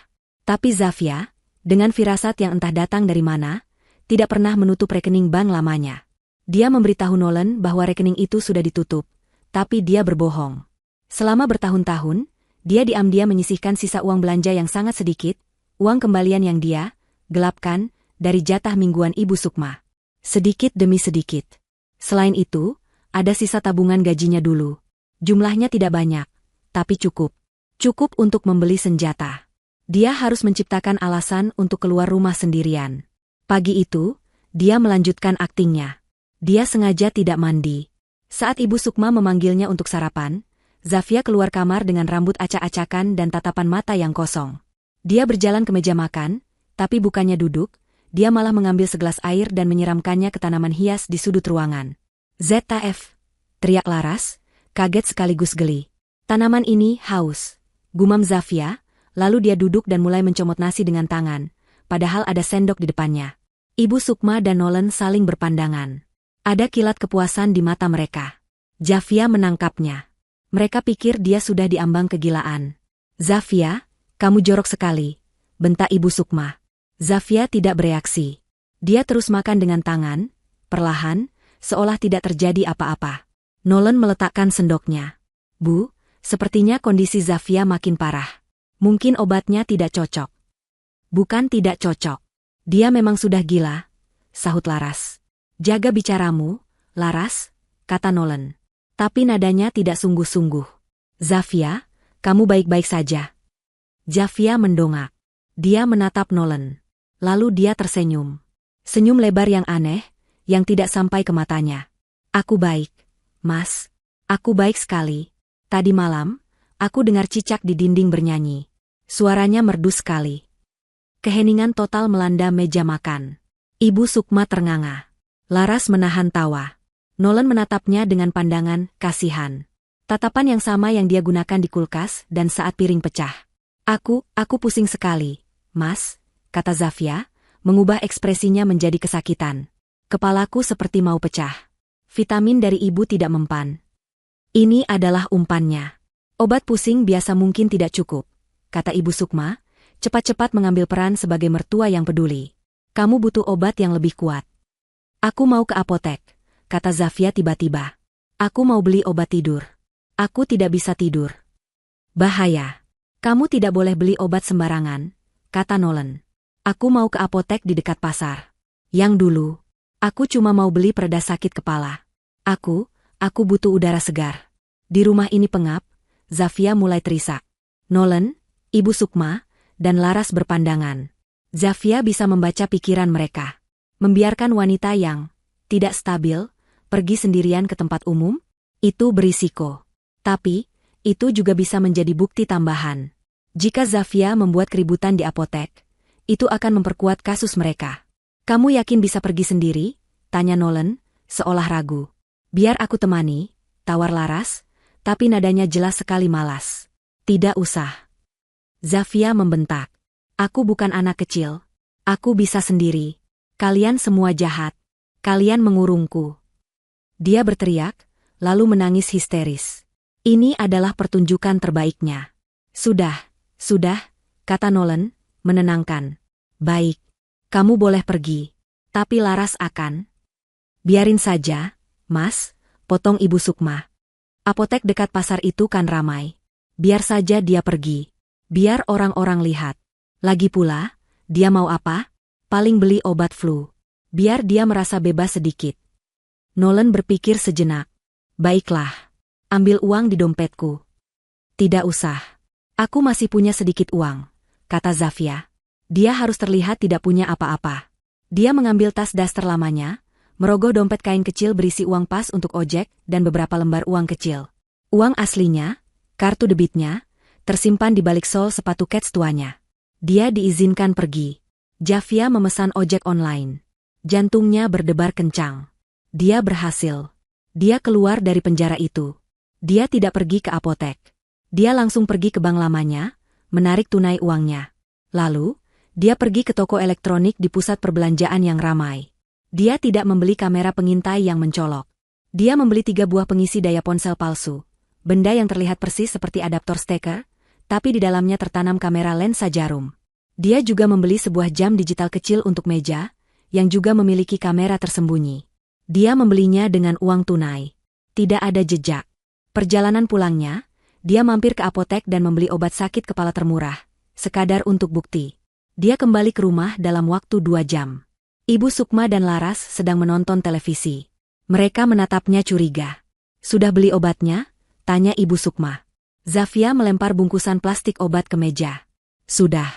Tapi Zafia, dengan firasat yang entah datang dari mana, tidak pernah menutup rekening bank lamanya. Dia memberitahu Nolan bahwa rekening itu sudah ditutup, tapi dia berbohong. Selama bertahun-tahun, dia diam-diam menyisihkan sisa uang belanja yang sangat sedikit, uang kembalian yang dia gelapkan dari jatah mingguan Ibu Sukma. Sedikit demi sedikit. Selain itu, ada sisa tabungan gajinya dulu. Jumlahnya tidak banyak, tapi cukup. Cukup untuk membeli senjata. Dia harus menciptakan alasan untuk keluar rumah sendirian. Pagi itu, dia melanjutkan aktingnya. Dia sengaja tidak mandi. Saat Ibu Sukma memanggilnya untuk sarapan, Zafia keluar kamar dengan rambut acak-acakan dan tatapan mata yang kosong. Dia berjalan ke meja makan, tapi bukannya duduk, dia malah mengambil segelas air dan menyiramkannya ke tanaman hias di sudut ruangan. ZF, teriak Laras, kaget sekaligus geli. Tanaman ini haus, gumam Zafia, lalu dia duduk dan mulai mencomot nasi dengan tangan, padahal ada sendok di depannya. Ibu Sukma dan Nolan saling berpandangan. Ada kilat kepuasan di mata mereka. Zafia menangkapnya. Mereka pikir dia sudah diambang kegilaan. Zafia, kamu jorok sekali, bentak Ibu Sukma. Zafia tidak bereaksi. Dia terus makan dengan tangan, perlahan, seolah tidak terjadi apa-apa. Nolan meletakkan sendoknya. Bu, sepertinya kondisi Zafia makin parah. Mungkin obatnya tidak cocok. Bukan tidak cocok. Dia memang sudah gila, sahut Laras. Jaga bicaramu, Laras, kata Nolan. Tapi nadanya tidak sungguh-sungguh. Zafia, kamu baik-baik saja. Zafia mendongak. Dia menatap Nolan. Lalu dia tersenyum. Senyum lebar yang aneh, yang tidak sampai ke matanya. Aku baik, Mas. Aku baik sekali. Tadi malam, aku dengar cicak di dinding bernyanyi. Suaranya merdu sekali. Keheningan total melanda meja makan. Ibu Sukma ternganga. Laras menahan tawa. Nolan menatapnya dengan pandangan kasihan. Tatapan yang sama yang dia gunakan di kulkas dan saat piring pecah. Aku pusing sekali, Mas, kata Zafia, mengubah ekspresinya menjadi kesakitan. Kepalaku seperti mau pecah. Vitamin dari ibu tidak mempan. Ini adalah umpannya. Obat pusing biasa mungkin tidak cukup, kata Ibu Sukma, cepat-cepat mengambil peran sebagai mertua yang peduli. Kamu butuh obat yang lebih kuat. Aku mau ke apotek, kata Zafia tiba-tiba. Aku mau beli obat tidur. Aku tidak bisa tidur. Bahaya. Kamu tidak boleh beli obat sembarangan, kata Nolan. Aku mau ke apotek di dekat pasar. Yang dulu, aku cuma mau beli pereda sakit kepala. Aku butuh udara segar. Di rumah ini pengap, Zafia mulai terisak. Nolan, Ibu Sukma, dan Laras berpandangan. Zafia bisa membaca pikiran mereka. Membiarkan wanita yang tidak stabil pergi sendirian ke tempat umum, itu berisiko. Tapi, itu juga bisa menjadi bukti tambahan. Jika Zafia membuat keributan di apotek, itu akan memperkuat kasus mereka. Kamu yakin bisa pergi sendiri? Tanya Nolan, seolah ragu. Biar aku temani, tawar Laras, tapi nadanya jelas sekali malas. Tidak usah. Zafia membentak. Aku bukan anak kecil. Aku bisa sendiri. Kalian semua jahat. Kalian mengurungku. Dia berteriak, lalu menangis histeris. Ini adalah pertunjukan terbaiknya. Sudah, kata Nolan, menenangkan. Baik, kamu boleh pergi. Tapi Laras akan. Biarin saja, Mas, potong Ibu Sukma. Apotek dekat pasar itu kan ramai. Biar saja dia pergi. Biar orang-orang lihat. Lagi pula, dia mau apa? Paling beli obat flu. Biar dia merasa bebas sedikit. Nolan berpikir sejenak. Baiklah. Ambil uang di dompetku. Tidak usah. Aku masih punya sedikit uang, kata Zafia. Dia harus terlihat tidak punya apa-apa. Dia mengambil tas daster lamanya, merogoh dompet kain kecil berisi uang pas untuk ojek dan beberapa lembar uang kecil. Uang aslinya, kartu debitnya, tersimpan di balik sol sepatu kets tuanya. Dia diizinkan pergi. Zafia memesan ojek online. Jantungnya berdebar kencang. Dia berhasil. Dia keluar dari penjara itu. Dia tidak pergi ke apotek. Dia langsung pergi ke bank lamanya, menarik tunai uangnya. Lalu, dia pergi ke toko elektronik di pusat perbelanjaan yang ramai. Dia tidak membeli kamera pengintai yang mencolok. Dia membeli 3 buah pengisi daya ponsel palsu. Benda yang terlihat persis seperti adaptor steker, tapi di dalamnya tertanam kamera lensa jarum. Dia juga membeli sebuah jam digital kecil untuk meja, yang juga memiliki kamera tersembunyi. Dia membelinya dengan uang tunai. Tidak ada jejak. Perjalanan pulangnya, dia mampir ke apotek dan membeli obat sakit kepala termurah, sekadar untuk bukti. Dia kembali ke rumah dalam waktu 2 jam. Ibu Sukma dan Laras sedang menonton televisi. Mereka menatapnya curiga. Sudah beli obatnya? Tanya Ibu Sukma. Zafia melempar bungkusan plastik obat ke meja. Sudah.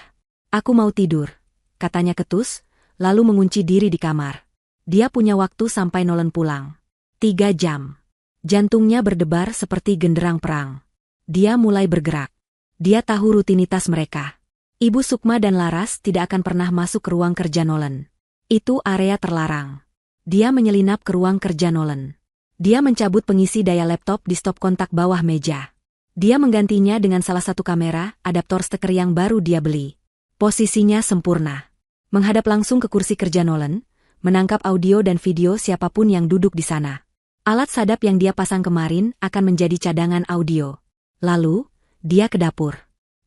Aku mau tidur, katanya ketus, lalu mengunci diri di kamar. Dia punya waktu sampai Nolan pulang. 3 jam. Jantungnya berdebar seperti genderang perang. Dia mulai bergerak. Dia tahu rutinitas mereka. Ibu Sukma dan Laras tidak akan pernah masuk ke ruang kerja Nolan. Itu area terlarang. Dia menyelinap ke ruang kerja Nolan. Dia mencabut pengisi daya laptop di stop kontak bawah meja. Dia menggantinya dengan salah satu kamera, adaptor steker yang baru dia beli. Posisinya sempurna. Menghadap langsung ke kursi kerja Nolan, menangkap audio dan video siapapun yang duduk di sana. Alat sadap yang dia pasang kemarin akan menjadi cadangan audio. Lalu, dia ke dapur.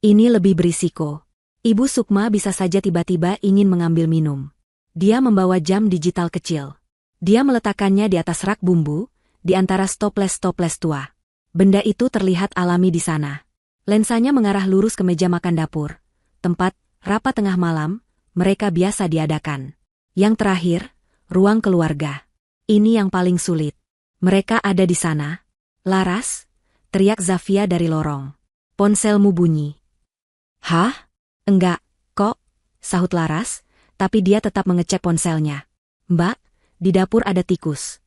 Ini lebih berisiko. Ibu Sukma bisa saja tiba-tiba ingin mengambil minum. Dia membawa jam digital kecil. Dia meletakkannya di atas rak bumbu, di antara stoples-stoples tua. Benda itu terlihat alami di sana. Lensanya mengarah lurus ke meja makan dapur. Tempat, rapat tengah malam, mereka biasa diadakan. Yang terakhir, ruang keluarga. Ini yang paling sulit. Mereka ada di sana. Laras, teriak Zafia dari lorong. Ponselmu bunyi. Hah? Enggak, kok, sahut Laras, tapi dia tetap mengecek ponselnya. Mbak, di dapur ada tikus.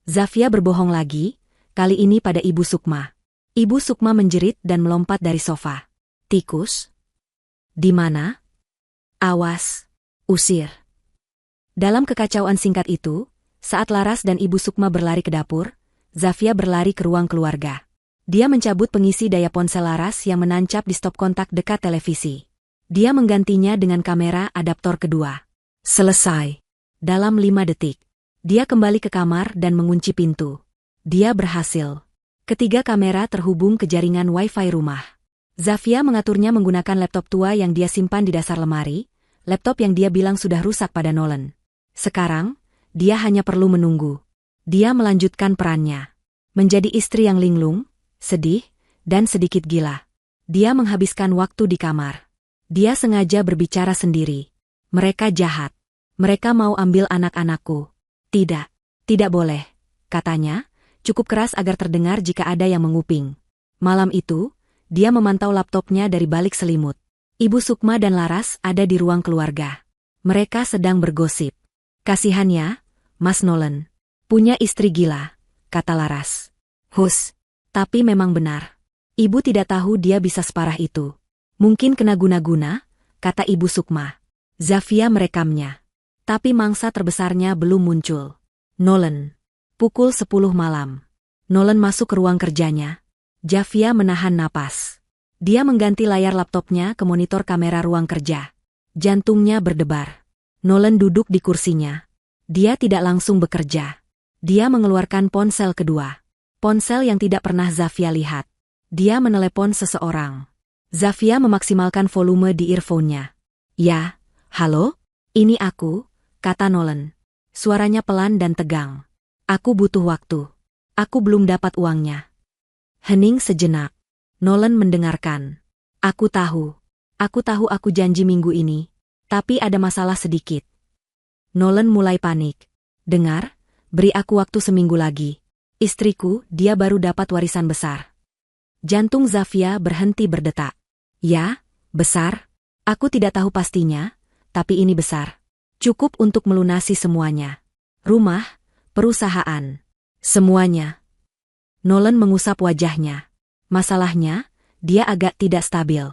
Zafia berbohong lagi, kali ini pada Ibu Sukma. Ibu Sukma menjerit dan melompat dari sofa. Tikus? Di mana? Awas, usir. Dalam kekacauan singkat itu, saat Laras dan Ibu Sukma berlari ke dapur, Zafia berlari ke ruang keluarga. Dia mencabut pengisi daya ponsel Laras yang menancap di stop kontak dekat televisi. Dia menggantinya dengan kamera adaptor kedua. Selesai. Dalam 5 detik. Dia kembali ke kamar dan mengunci pintu. Dia berhasil. Ketiga kamera terhubung ke jaringan Wi-Fi rumah. Zafia mengaturnya menggunakan laptop tua yang dia simpan di dasar lemari, laptop yang dia bilang sudah rusak pada Nolan. Sekarang, dia hanya perlu menunggu. Dia melanjutkan perannya. Menjadi istri yang linglung, sedih, dan sedikit gila. Dia menghabiskan waktu di kamar. Dia sengaja berbicara sendiri. Mereka jahat. Mereka mau ambil anak-anakku. Tidak. Tidak boleh, katanya, cukup keras agar terdengar jika ada yang menguping. Malam itu, dia memantau laptopnya dari balik selimut. Ibu Sukma dan Laras ada di ruang keluarga. Mereka sedang bergosip. Kasihannya, Mas Nolan. Punya istri gila, kata Laras. Hus, tapi memang benar. Ibu tidak tahu dia bisa separah itu. Mungkin kena guna-guna, kata Ibu Sukma. Zafia merekamnya. Tapi mangsa terbesarnya belum muncul. Nolan. Pukul 10 malam. Nolan masuk ke ruang kerjanya. Zafia menahan napas. Dia mengganti layar laptopnya ke monitor kamera ruang kerja. Jantungnya berdebar. Nolan duduk di kursinya. Dia tidak langsung bekerja. Dia mengeluarkan ponsel kedua. Ponsel yang tidak pernah Zafia lihat. Dia menelepon seseorang. Zafia memaksimalkan volume di earphone-nya. Ya, halo? Ini aku, kata Nolan. Suaranya pelan dan tegang. Aku butuh waktu. Aku belum dapat uangnya. Hening sejenak. Nolan mendengarkan. Aku tahu aku janji minggu ini. Tapi ada masalah sedikit. Nolan mulai panik. Dengar, beri aku waktu seminggu lagi. Istriku, dia baru dapat warisan besar. Jantung Zafia berhenti berdetak. Ya, besar? Aku tidak tahu pastinya, tapi ini besar. Cukup untuk melunasi semuanya. Rumah, perusahaan, semuanya. Nolan mengusap wajahnya. Masalahnya, dia agak tidak stabil.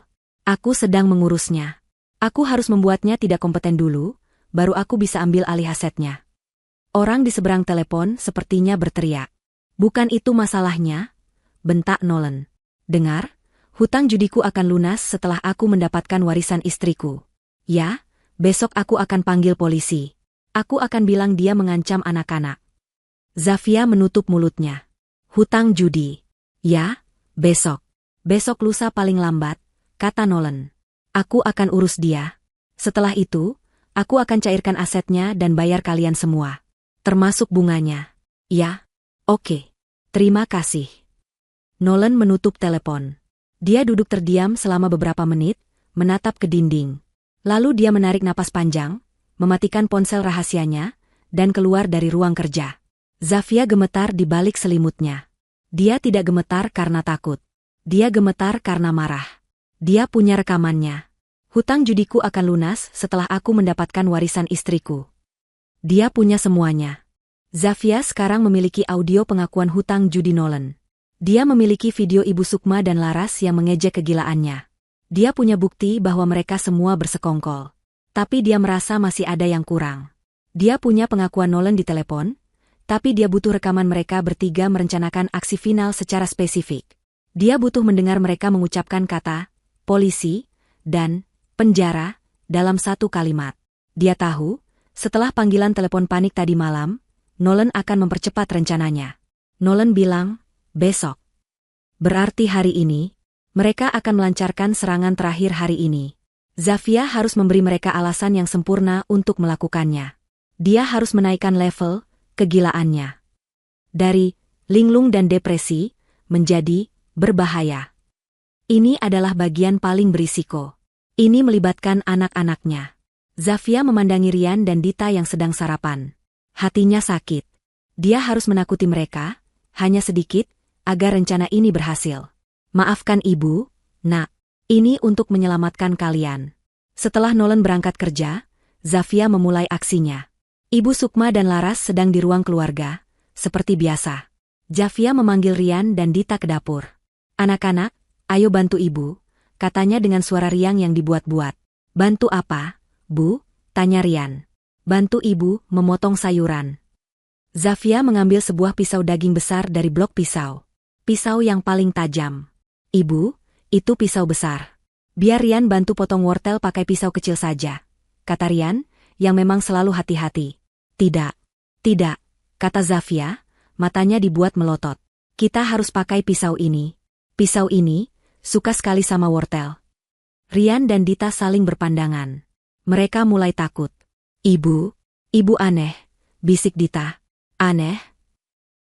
Aku sedang mengurusnya. Aku harus membuatnya tidak kompeten dulu, baru aku bisa ambil alih asetnya. Orang di seberang telepon sepertinya berteriak. Bukan itu masalahnya, bentak Nolan. Dengar, hutang judiku akan lunas setelah aku mendapatkan warisan istriku. Ya, besok aku akan panggil polisi. Aku akan bilang dia mengancam anak-anak. Zafia menutup mulutnya. Hutang judi. Ya, besok. Besok lusa paling lambat, kata Nolan. Aku akan urus dia. Setelah itu, aku akan cairkan asetnya dan bayar kalian semua. Termasuk bunganya. Ya, oke. Terima kasih. Nolan menutup telepon. Dia duduk terdiam selama beberapa menit, menatap ke dinding. Lalu dia menarik napas panjang, mematikan ponsel rahasianya, dan keluar dari ruang kerja. Zafia gemetar di balik selimutnya. Dia tidak gemetar karena takut. Dia gemetar karena marah. Dia punya rekamannya. Hutang judiku akan lunas setelah aku mendapatkan warisan istriku. Dia punya semuanya. Zafia sekarang memiliki audio pengakuan hutang judi Nolan. Dia memiliki video Ibu Sukma dan Laras yang mengejek kegilaannya. Dia punya bukti bahwa mereka semua bersekongkol. Tapi dia merasa masih ada yang kurang. Dia punya pengakuan Nolan di telepon, tapi dia butuh rekaman mereka bertiga merencanakan aksi final secara spesifik. Dia butuh mendengar mereka mengucapkan kata polisi dan penjara dalam satu kalimat. Dia tahu, setelah panggilan telepon panik tadi malam, Nolan akan mempercepat rencananya. Nolan bilang, besok. Berarti hari ini, mereka akan melancarkan serangan terakhir hari ini. Zafia harus memberi mereka alasan yang sempurna untuk melakukannya. Dia harus menaikkan level kegilaannya. Dari linglung dan depresi menjadi berbahaya. Ini adalah bagian paling berisiko. Ini melibatkan anak-anaknya. Zafia memandangi Rian dan Dita yang sedang sarapan. Hatinya sakit. Dia harus menakuti mereka, hanya sedikit, agar rencana ini berhasil. Maafkan ibu, nak. Ini untuk menyelamatkan kalian. Setelah Nolan berangkat kerja, Zafia memulai aksinya. Ibu Sukma dan Laras sedang di ruang keluarga, seperti biasa. Zafia memanggil Rian dan Dita ke dapur. Anak-anak, ayo bantu ibu, katanya dengan suara riang yang dibuat-buat. Bantu apa, Bu? Tanya Rian. Bantu ibu memotong sayuran. Zafia mengambil sebuah pisau daging besar dari blok pisau. Pisau yang paling tajam. Ibu, itu pisau besar. Biar Rian bantu potong wortel pakai pisau kecil saja, kata Rian, yang memang selalu hati-hati. Tidak, kata Zafia, matanya dibuat melotot. Kita harus pakai pisau ini. Pisau ini, suka sekali sama wortel. Rian dan Dita saling berpandangan. Mereka mulai takut. Ibu aneh, bisik Dita. Aneh?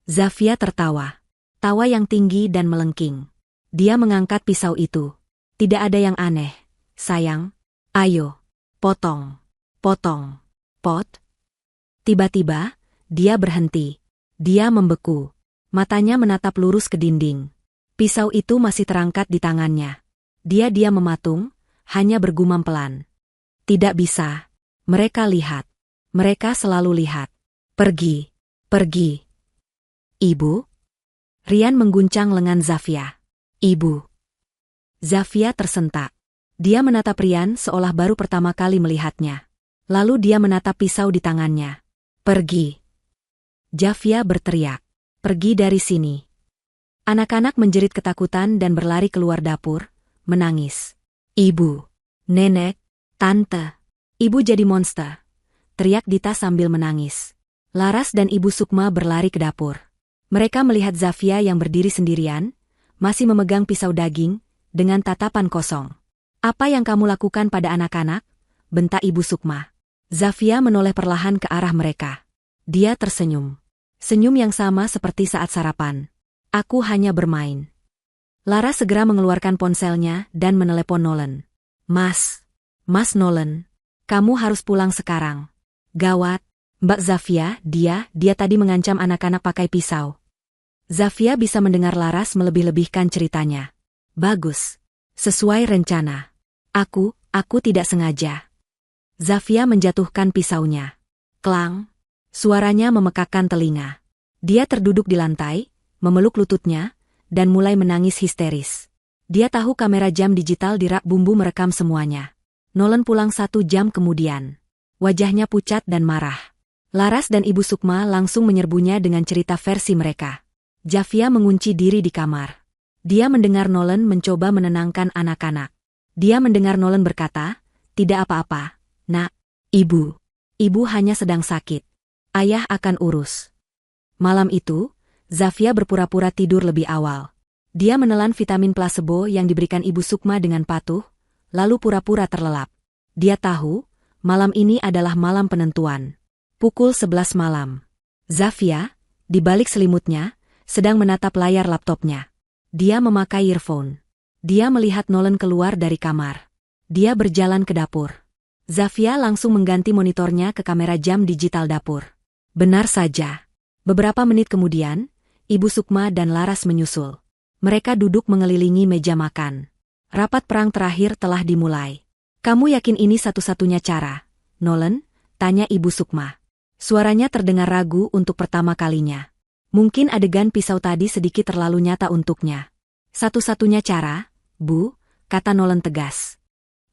Zafia tertawa. Tawa yang tinggi dan melengking. Dia mengangkat pisau itu. Tidak ada yang aneh, sayang. Ayo, potong. Pot. Tiba-tiba, dia berhenti. Dia membeku. Matanya menatap lurus ke dinding. Pisau itu masih terangkat di tangannya. Dia mematung, hanya bergumam pelan. Tidak bisa. Mereka lihat. Mereka selalu lihat. Pergi. Ibu? Rian mengguncang lengan Zafia. Ibu. Zafia tersentak. Dia menatap Rian seolah baru pertama kali melihatnya. Lalu dia menatap pisau di tangannya. Pergi. Zafia berteriak. Pergi dari sini. Anak-anak menjerit ketakutan dan berlari keluar dapur, menangis. Ibu, nenek, tante. Ibu jadi monster. Teriak Dita sambil menangis. Laras dan Ibu Sukma berlari ke dapur. Mereka melihat Zafia yang berdiri sendirian, masih memegang pisau daging, dengan tatapan kosong. Apa yang kamu lakukan pada anak-anak? Bentak Ibu Sukma. Zafia menoleh perlahan ke arah mereka. Dia tersenyum. Senyum yang sama seperti saat sarapan. Aku hanya bermain. Laras segera mengeluarkan ponselnya dan menelepon Nolan. Mas Nolan, kamu harus pulang sekarang. Gawat, Mbak Zafia, dia tadi mengancam anak-anak pakai pisau. Zafia bisa mendengar Laras melebih-lebihkan ceritanya. Bagus. Sesuai rencana. Aku tidak sengaja. Zafia menjatuhkan pisaunya. Klang. Suaranya memekakkan telinga. Dia terduduk di lantai, memeluk lututnya, dan mulai menangis histeris. Dia tahu kamera jam digital di rak bumbu merekam semuanya. Nolan pulang 1 jam kemudian. Wajahnya pucat dan marah. Laras dan Ibu Sukma langsung menyerbunya dengan cerita versi mereka. Zafia mengunci diri di kamar. Dia mendengar Nolan mencoba menenangkan anak-anak. Dia mendengar Nolan berkata, "Tidak apa-apa, Nak. Ibu hanya sedang sakit. Ayah akan urus." Malam itu, Zafia berpura-pura tidur lebih awal. Dia menelan vitamin plasebo yang diberikan Ibu Sukma dengan patuh, lalu pura-pura terlelap. Dia tahu, malam ini adalah malam penentuan. Pukul 11 malam. Zafia, di balik selimutnya, sedang menatap layar laptopnya. Dia memakai earphone. Dia melihat Nolan keluar dari kamar. Dia berjalan ke dapur. Zafia langsung mengganti monitornya ke kamera jam digital dapur. Benar saja. Beberapa menit kemudian, Ibu Sukma dan Laras menyusul. Mereka duduk mengelilingi meja makan. Rapat perang terakhir telah dimulai. "Kamu yakin ini satu-satunya cara, Nolan?" tanya Ibu Sukma. Suaranya terdengar ragu untuk pertama kalinya. Mungkin adegan pisau tadi sedikit terlalu nyata untuknya. "Satu-satunya cara, Bu," kata Nolan tegas.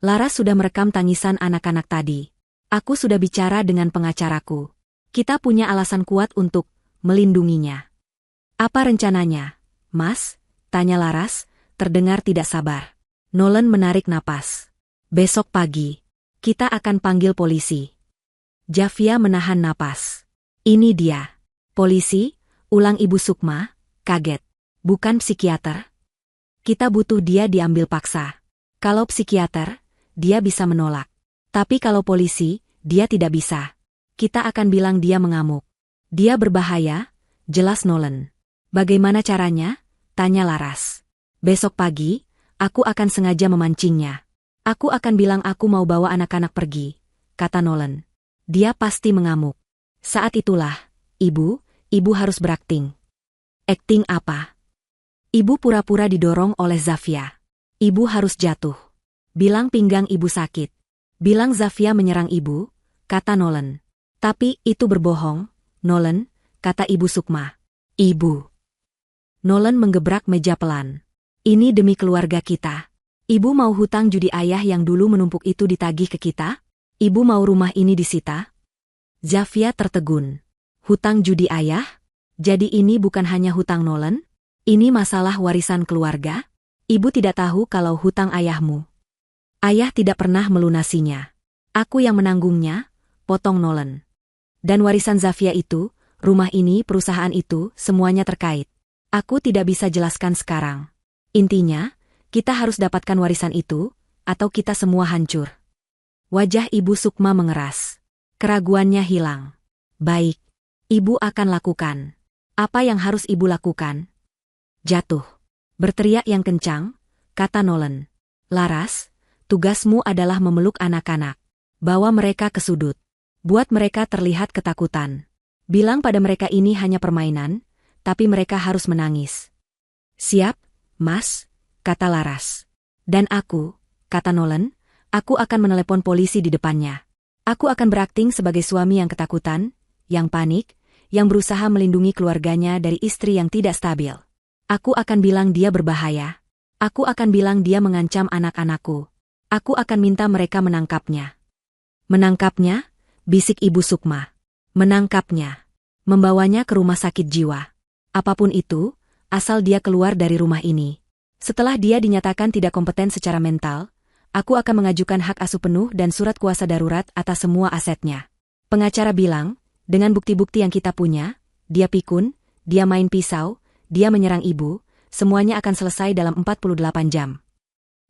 "Laras sudah merekam tangisan anak-anak tadi. Aku sudah bicara dengan pengacaraku. Kita punya alasan kuat untuk melindunginya." "Apa rencananya, Mas?" tanya Laras, terdengar tidak sabar. Nolan menarik napas. "Besok pagi, kita akan panggil polisi." Zafia menahan napas. "Ini dia." "Polisi?" ulang Ibu Sukma, kaget. "Bukan psikiater? Kita butuh dia diambil paksa. Kalau psikiater, dia bisa menolak. Tapi kalau polisi, dia tidak bisa. Kita akan bilang dia mengamuk. Dia berbahaya," jelas Nolan. "Bagaimana caranya?" tanya Laras. "Besok pagi, aku akan sengaja memancingnya. Aku akan bilang aku mau bawa anak-anak pergi," kata Nolan. "Dia pasti mengamuk. Saat itulah, Ibu harus berakting." "Akting apa?" Ibu pura-pura didorong oleh Zafia. "Ibu harus jatuh. Bilang pinggang Ibu sakit. Bilang Zafia menyerang Ibu," kata Nolan. "Tapi itu berbohong, Nolan," kata Ibu Sukma. "Ibu." Nolan menggebrak meja pelan. "Ini demi keluarga kita. Ibu mau hutang judi ayah yang dulu menumpuk itu ditagih ke kita? Ibu mau rumah ini disita?" Zafia tertegun. "Hutang judi ayah? Jadi ini bukan hanya hutang Nolan? Ini masalah warisan keluarga? Ibu tidak tahu kalau hutang ayahmu. Ayah tidak pernah melunasinya. Aku yang menanggungnya," potong Nolan. "Dan warisan Zafia itu, rumah ini, perusahaan itu, semuanya terkait. Aku tidak bisa jelaskan sekarang. Intinya, kita harus dapatkan warisan itu, atau kita semua hancur." Wajah Ibu Sukma mengeras. Keraguannya hilang. "Baik. Ibu akan lakukan. Apa yang harus Ibu lakukan?" "Jatuh. Berteriak yang kencang," kata Nolan. "Laras, tugasmu adalah memeluk anak-anak. Bawa mereka ke sudut. Buat mereka terlihat ketakutan. Bilang pada mereka ini hanya permainan, tapi mereka harus menangis." "Siap, Mas," kata Laras. "Dan aku," kata Nolan, "aku akan menelepon polisi di depannya. Aku akan berakting sebagai suami yang ketakutan, yang panik, yang berusaha melindungi keluarganya dari istri yang tidak stabil. Aku akan bilang dia berbahaya. Aku akan bilang dia mengancam anak-anakku. Aku akan minta mereka menangkapnya." "Menangkapnya?" bisik Ibu Sukma. "Menangkapnya. Membawanya ke rumah sakit jiwa. Apapun itu, asal dia keluar dari rumah ini. Setelah dia dinyatakan tidak kompeten secara mental, aku akan mengajukan hak asuh penuh dan surat kuasa darurat atas semua asetnya." Pengacara bilang, "Dengan bukti-bukti yang kita punya, dia pikun, dia main pisau, dia menyerang Ibu, semuanya akan selesai dalam 48 jam.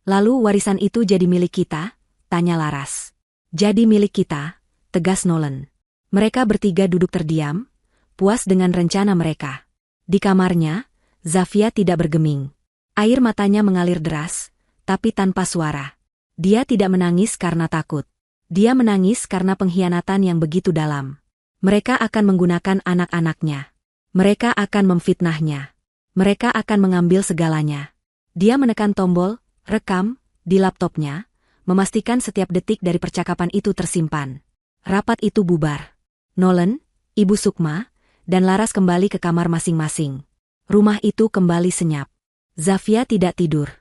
Lalu warisan itu jadi milik kita?" tanya Laras. "Jadi milik kita," tegas Nolan. Mereka bertiga duduk terdiam, puas dengan rencana mereka. Di kamarnya, Zafia tidak bergeming. Air matanya mengalir deras, tapi tanpa suara. Dia tidak menangis karena takut. Dia menangis karena pengkhianatan yang begitu dalam. Mereka akan menggunakan anak-anaknya. Mereka akan memfitnahnya. Mereka akan mengambil segalanya. Dia menekan tombol rekam di laptopnya, memastikan setiap detik dari percakapan itu tersimpan. Rapat itu bubar. Nolan, Ibu Sukma, dan Laras kembali ke kamar masing-masing. Rumah itu kembali senyap. Zafia tidak tidur.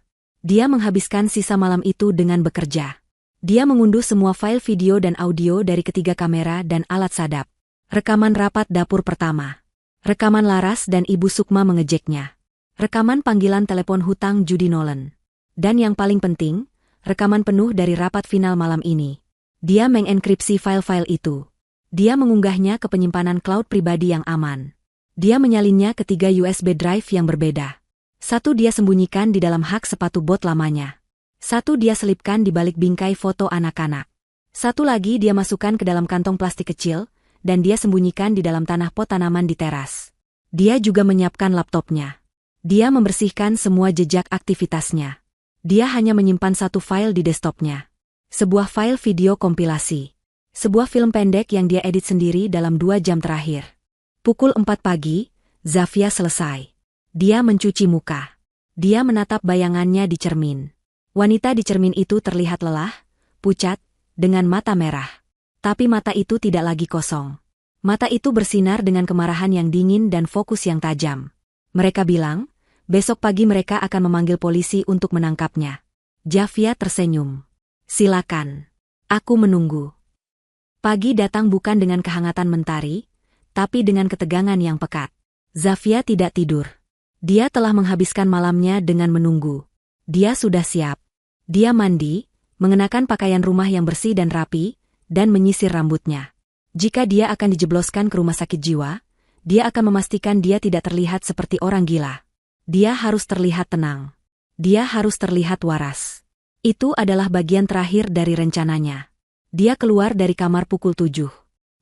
Dia menghabiskan sisa malam itu dengan bekerja. Dia mengunduh semua file video dan audio dari ketiga kamera dan alat sadap. Rekaman rapat dapur pertama. Rekaman Laras dan Ibu Sukma mengejeknya. Rekaman panggilan telepon hutang judi Nolan. Dan yang paling penting, rekaman penuh dari rapat final malam ini. Dia mengenkripsi file-file itu. Dia mengunggahnya ke penyimpanan cloud pribadi yang aman. Dia menyalinnya ke 3 USB drive yang berbeda. Satu dia sembunyikan di dalam hak sepatu bot lamanya. Satu dia selipkan di balik bingkai foto anak-anak. Satu lagi dia masukkan ke dalam kantong plastik kecil, dan dia sembunyikan di dalam tanah pot tanaman di teras. Dia juga menyiapkan laptopnya. Dia membersihkan semua jejak aktivitasnya. Dia hanya menyimpan satu file di desktopnya. Sebuah file video kompilasi. Sebuah film pendek yang dia edit sendiri dalam 2 jam terakhir. Pukul 4 pagi, Zafia selesai. Dia mencuci muka. Dia menatap bayangannya di cermin. Wanita di cermin itu terlihat lelah, pucat, dengan mata merah. Tapi mata itu tidak lagi kosong. Mata itu bersinar dengan kemarahan yang dingin dan fokus yang tajam. Mereka bilang, besok pagi mereka akan memanggil polisi untuk menangkapnya. Zafia tersenyum. Silakan. Aku menunggu. Pagi datang bukan dengan kehangatan mentari, tapi dengan ketegangan yang pekat. Zafia tidak tidur. Dia telah menghabiskan malamnya dengan menunggu. Dia sudah siap. Dia mandi, mengenakan pakaian rumah yang bersih dan rapi, dan menyisir rambutnya. Jika dia akan dijebloskan ke rumah sakit jiwa, dia akan memastikan dia tidak terlihat seperti orang gila. Dia harus terlihat tenang. Dia harus terlihat waras. Itu adalah bagian terakhir dari rencananya. Dia keluar dari kamar pukul 7.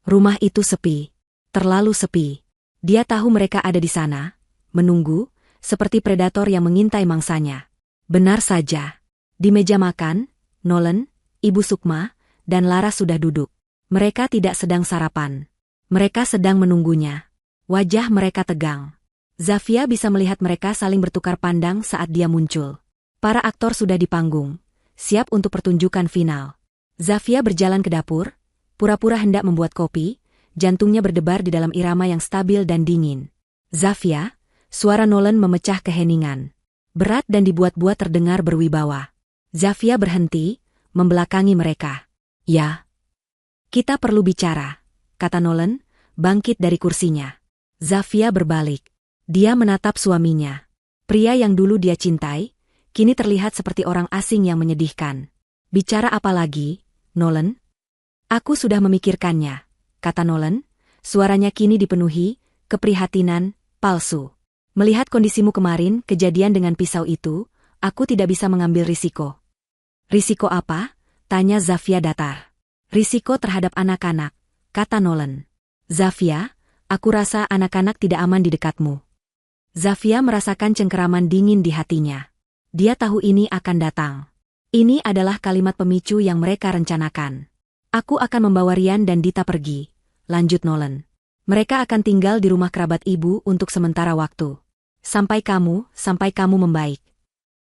Rumah itu sepi. Terlalu sepi. Dia tahu mereka ada di sana, menunggu, seperti predator yang mengintai mangsanya. Benar saja. Di meja makan, Nolan, Ibu Sukma, dan Laras sudah duduk. Mereka tidak sedang sarapan. Mereka sedang menunggunya. Wajah mereka tegang. Zafia bisa melihat mereka saling bertukar pandang saat dia muncul. Para aktor sudah di panggung, siap untuk pertunjukan final. Zafia berjalan ke dapur, pura-pura hendak membuat kopi, jantungnya berdebar di dalam irama yang stabil dan dingin. Zafia, suara Nolan memecah keheningan. Berat dan dibuat-buat terdengar berwibawa. Zafia berhenti, membelakangi mereka. Ya. Kita perlu bicara, kata Nolan, bangkit dari kursinya. Zafia berbalik. Dia menatap suaminya. Pria yang dulu dia cintai, kini terlihat seperti orang asing yang menyedihkan. Bicara apa lagi, Nolan? Aku sudah memikirkannya, kata Nolan. Suaranya kini dipenuhi keprihatinan palsu. Melihat kondisimu kemarin, kejadian dengan pisau itu, aku tidak bisa mengambil risiko. Risiko apa? Tanya Zafia datar. Risiko terhadap anak-anak, kata Nolan. Zafia, aku rasa anak-anak tidak aman di dekatmu. Zafia merasakan cengkeraman dingin di hatinya. Dia tahu ini akan datang. Ini adalah kalimat pemicu yang mereka rencanakan. Aku akan membawa Rian dan Dita pergi, lanjut Nolan. Mereka akan tinggal di rumah kerabat ibu untuk sementara waktu. Sampai kamu membaik.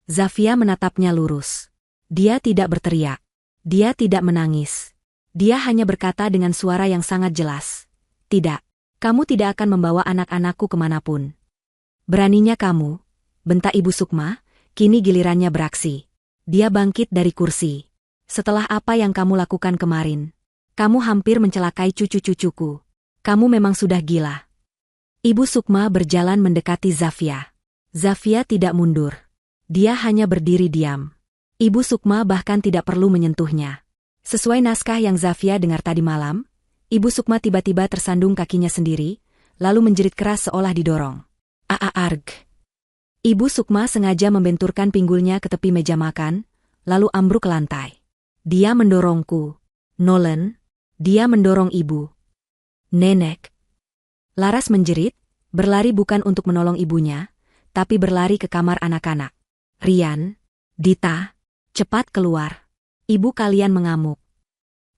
Zafia menatapnya lurus. Dia tidak berteriak. Dia tidak menangis. Dia hanya berkata dengan suara yang sangat jelas. Tidak, kamu tidak akan membawa anak-anakku kemanapun. Beraninya kamu, bentak Ibu Sukma, kini gilirannya beraksi. Dia bangkit dari kursi. Setelah apa yang kamu lakukan kemarin, kamu hampir mencelakai cucu-cucuku. Kamu memang sudah gila. Ibu Sukma berjalan mendekati Zafia. Zafia tidak mundur. Dia hanya berdiri diam. Ibu Sukma bahkan tidak perlu menyentuhnya. Sesuai naskah yang Zafia dengar tadi malam, Ibu Sukma tiba-tiba tersandung kakinya sendiri, lalu menjerit keras seolah didorong. Arg. Ibu Sukma sengaja membenturkan pinggulnya ke tepi meja makan, lalu ambruk ke lantai. Dia mendorongku. Nolan. Dia mendorong ibu. Nenek. Laras menjerit, berlari bukan untuk menolong ibunya, tapi berlari ke kamar anak-anak. Rian, Dita, cepat keluar. Ibu kalian mengamuk.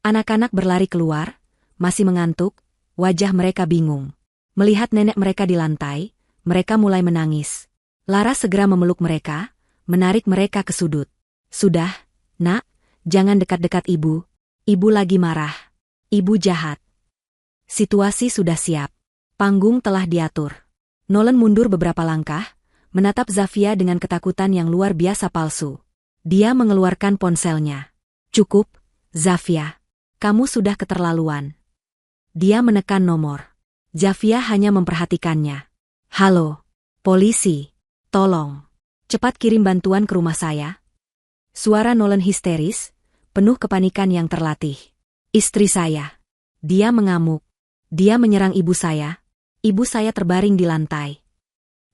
Anak-anak berlari keluar, masih mengantuk, wajah mereka bingung. Melihat nenek mereka di lantai, mereka mulai menangis. Laras segera memeluk mereka, menarik mereka ke sudut. Sudah, nak, jangan dekat-dekat ibu. Ibu lagi marah. Ibu jahat. Situasi sudah siap. Panggung telah diatur. Nolan mundur beberapa langkah, menatap Zafia dengan ketakutan yang luar biasa palsu. Dia mengeluarkan ponselnya. Cukup, Zafia. Kamu sudah keterlaluan. Dia menekan nomor. Zafia hanya memperhatikannya. Halo, polisi. Tolong. Cepat kirim bantuan ke rumah saya. Suara Nolan histeris, penuh kepanikan yang terlatih. Istri saya. Dia mengamuk. Dia menyerang ibu saya. Ibu saya terbaring di lantai.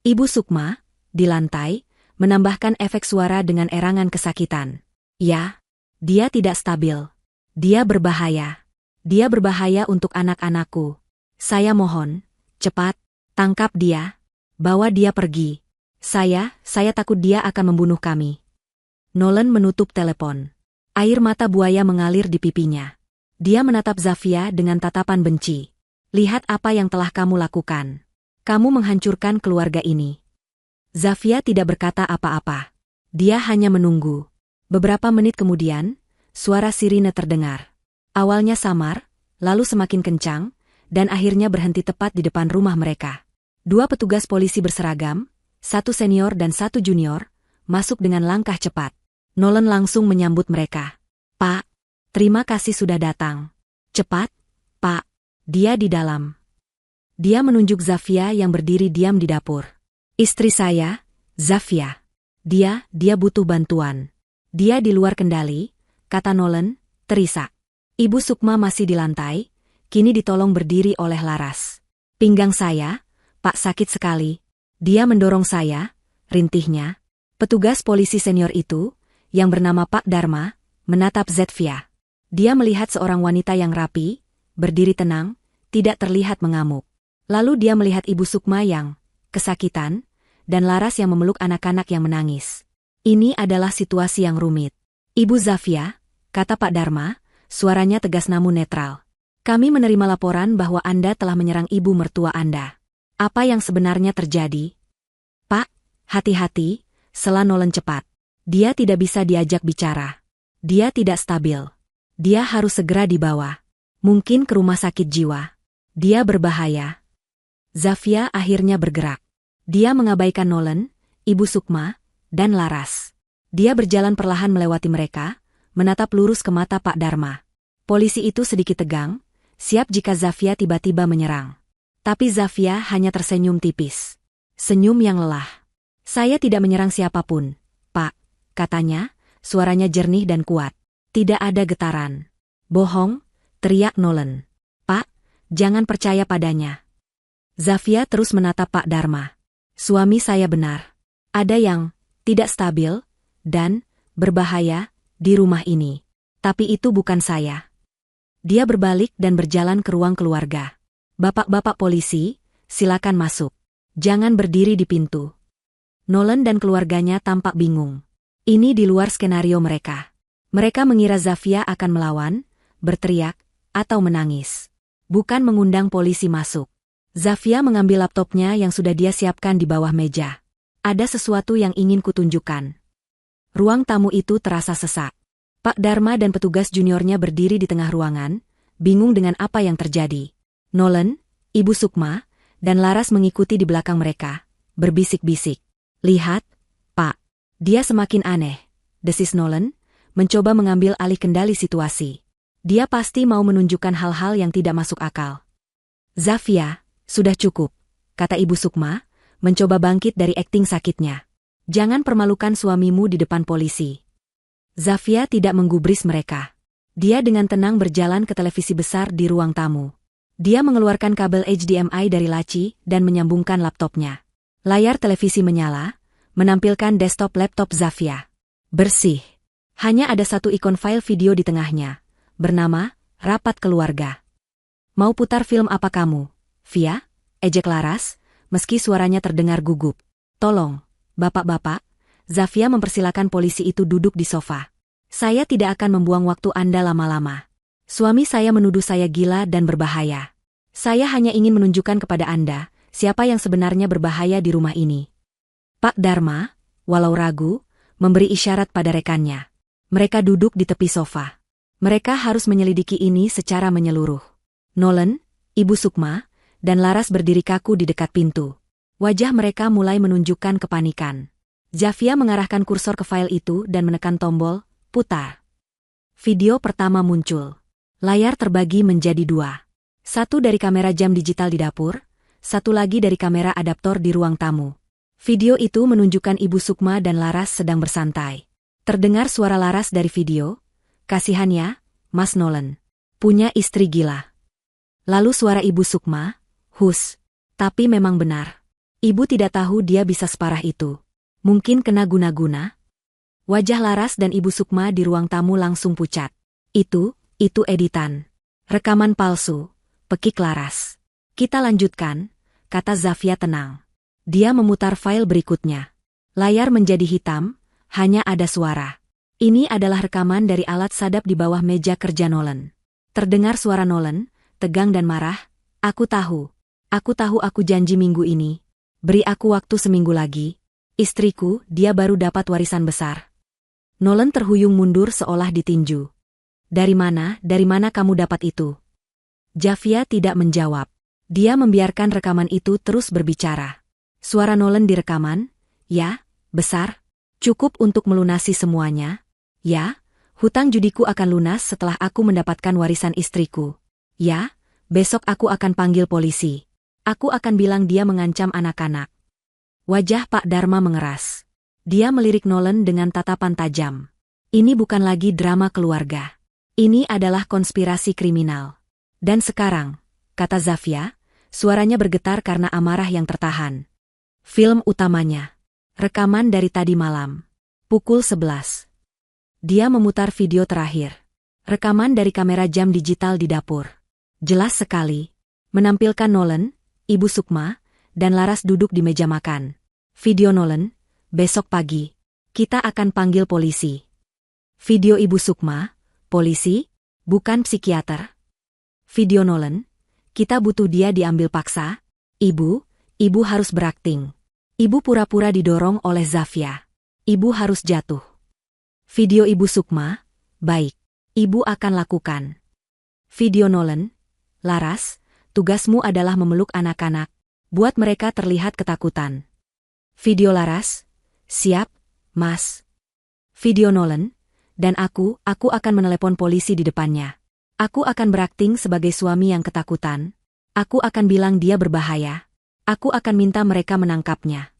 Ibu Sukma, di lantai, menambahkan efek suara dengan erangan kesakitan. Ya, dia tidak stabil. Dia berbahaya. Dia berbahaya untuk anak-anakku. Saya mohon, cepat, tangkap dia. Bawa dia pergi. Saya takut dia akan membunuh kami. Nolan menutup telepon. Air mata buaya mengalir di pipinya. Dia menatap Zafia dengan tatapan benci. Lihat apa yang telah kamu lakukan. Kamu menghancurkan keluarga ini. Zafia tidak berkata apa-apa. Dia hanya menunggu. Beberapa menit kemudian, suara sirine terdengar. Awalnya samar, lalu semakin kencang, dan akhirnya berhenti tepat di depan rumah mereka. Dua petugas polisi berseragam, satu senior dan satu junior, masuk dengan langkah cepat. Nolan langsung menyambut mereka. Pak, terima kasih sudah datang. Cepat, Pak. Dia di dalam. Dia menunjuk Zafia yang berdiri diam di dapur. Istri saya, Zafia. Dia butuh bantuan. Dia di luar kendali, kata Nolan, terisak. Ibu Sukma masih di lantai, kini ditolong berdiri oleh Laras. Pinggang saya, Pak, sakit sekali. Dia mendorong saya, rintihnya. Petugas polisi senior itu, yang bernama Pak Dharma, menatap Zafia. Dia melihat seorang wanita yang rapi, berdiri tenang, tidak terlihat mengamuk. Lalu dia melihat Ibu Sukma yang kesakitan, dan Laras yang memeluk anak-anak yang menangis. Ini adalah situasi yang rumit. Ibu Zafia, kata Pak Dharma, suaranya tegas namun netral. Kami menerima laporan bahwa Anda telah menyerang ibu mertua Anda. Apa yang sebenarnya terjadi? Pak, hati-hati, sela Nolan cepat. Dia tidak bisa diajak bicara. Dia tidak stabil. Dia harus segera dibawa. Mungkin ke rumah sakit jiwa. Dia berbahaya. Zafia akhirnya bergerak. Dia mengabaikan Nolan, Ibu Sukma, dan Laras. Dia berjalan perlahan melewati mereka, menatap lurus ke mata Pak Dharma. Polisi itu sedikit tegang, siap jika Zafia tiba-tiba menyerang. Tapi Zafia hanya tersenyum tipis. Senyum yang lelah. Saya tidak menyerang siapapun, Pak, katanya, suaranya jernih dan kuat. Tidak ada getaran. Bohong, teriak Nolan. Pak, jangan percaya padanya. Zafia terus menatap Pak Dharma. Suami saya benar. Ada yang tidak stabil dan berbahaya di rumah ini. Tapi itu bukan saya. Dia berbalik dan berjalan ke ruang keluarga. Bapak-bapak polisi, silakan masuk. Jangan berdiri di pintu. Nolan dan keluarganya tampak bingung. Ini di luar skenario mereka. Mereka mengira Zafia akan melawan, berteriak, atau menangis. Bukan mengundang polisi masuk. Zafia mengambil laptopnya yang sudah dia siapkan di bawah meja. Ada sesuatu yang ingin kutunjukkan. Ruang tamu itu terasa sesak. Pak Dharma dan petugas juniornya berdiri di tengah ruangan, bingung dengan apa yang terjadi. Nolan, Ibu Sukma, dan Laras mengikuti di belakang mereka, berbisik-bisik. Lihat, Pak. Dia semakin aneh, desis Nolan, mencoba mengambil alih kendali situasi. Dia pasti mau menunjukkan hal-hal yang tidak masuk akal. Zafia, sudah cukup, kata Ibu Sukma, mencoba bangkit dari akting sakitnya. Jangan permalukan suamimu di depan polisi. Zafia tidak menggubris mereka. Dia dengan tenang berjalan ke televisi besar di ruang tamu. Dia mengeluarkan kabel HDMI dari laci dan menyambungkan laptopnya. Layar televisi menyala, menampilkan desktop laptop Zafia. Bersih. Hanya ada satu ikon file video di tengahnya, bernama Rapat Keluarga. Mau putar film apa kamu, Via? Ejek Laras, meski suaranya terdengar gugup. Tolong, bapak-bapak. Zafia mempersilakan polisi itu duduk di sofa. Saya tidak akan membuang waktu Anda lama-lama. Suami saya menuduh saya gila dan berbahaya. Saya hanya ingin menunjukkan kepada Anda, siapa yang sebenarnya berbahaya di rumah ini. Pak Dharma, walau ragu, memberi isyarat pada rekannya. Mereka duduk di tepi sofa. Mereka harus menyelidiki ini secara menyeluruh. Nolan, Ibu Sukma, dan Laras berdiri kaku di dekat pintu. Wajah mereka mulai menunjukkan kepanikan. Zafia mengarahkan kursor ke file itu dan menekan tombol, putar. Video pertama muncul. Layar terbagi menjadi dua. Satu dari kamera jam digital di dapur, satu lagi dari kamera adaptor di ruang tamu. Video itu menunjukkan Ibu Sukma dan Laras sedang bersantai. Terdengar suara Laras dari video, "Kasihan ya, Mas Nolan. Punya istri gila." Lalu suara Ibu Sukma, "Hus. Tapi memang benar. Ibu tidak tahu dia bisa separah itu. Mungkin kena guna-guna." Wajah Laras dan Ibu Sukma di ruang tamu langsung pucat. Itu editan. Rekaman palsu, pekik Laras. "Kita lanjutkan," kata Zafia tenang. Dia memutar file berikutnya. Layar menjadi hitam, hanya ada suara. Ini adalah rekaman dari alat sadap di bawah meja kerja Nolan. Terdengar suara Nolan, tegang dan marah. Aku tahu aku janji minggu ini. Beri aku waktu seminggu lagi. Istriku, dia baru dapat warisan besar." Nolan terhuyung mundur seolah ditinju. Dari mana kamu dapat itu?" Zafia tidak menjawab. Dia membiarkan rekaman itu terus berbicara. Suara Nolan di rekaman, "Ya, besar. Cukup untuk melunasi semuanya. Ya, hutang judiku akan lunas setelah aku mendapatkan warisan istriku. Ya, besok aku akan panggil polisi. Aku akan bilang dia mengancam anak-anak." Wajah Pak Dharma mengeras. Dia melirik Nolan dengan tatapan tajam. "Ini bukan lagi drama keluarga. Ini adalah konspirasi kriminal." "Dan sekarang," kata Zafia, suaranya bergetar karena amarah yang tertahan. "Film utamanya. Rekaman dari tadi malam. Pukul 11. Dia memutar video terakhir. Rekaman dari kamera jam digital di dapur. Jelas sekali. Menampilkan Nolan, Ibu Sukma, dan Laras duduk di meja makan. Video Nolan, "Besok pagi. Kita akan panggil polisi." Video Ibu Sukma, "Polisi? Bukan psikiater." Video Nolan, "Kita butuh dia diambil paksa. Ibu harus berakting." Ibu pura-pura didorong oleh Zafia. "Ibu harus jatuh." Video Ibu Sukma, "Baik. Ibu akan lakukan." Video Nolan, "Laras, tugasmu adalah memeluk anak-anak. Buat mereka terlihat ketakutan." Video Laras, "Siap, Mas." Video Nolan, "Dan aku akan menelepon polisi di depannya. Aku akan berakting sebagai suami yang ketakutan. Aku akan bilang dia berbahaya. Aku akan minta mereka menangkapnya."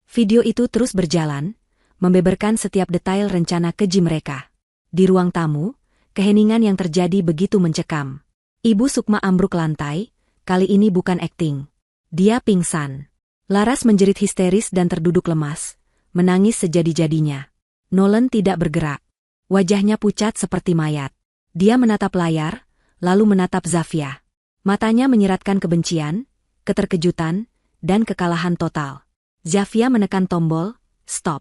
Video itu terus berjalan, membeberkan setiap detail rencana keji mereka. Di ruang tamu, keheningan yang terjadi begitu mencekam. Ibu Sukma ambruk lantai, kali ini bukan akting. Dia pingsan. Laras menjerit histeris dan terduduk lemas, menangis sejadi-jadinya. Nolan tidak bergerak. Wajahnya pucat seperti mayat. Dia menatap layar, lalu menatap Zafia. Matanya menyiratkan kebencian, keterkejutan, dan kekalahan total. Zafia menekan tombol, stop.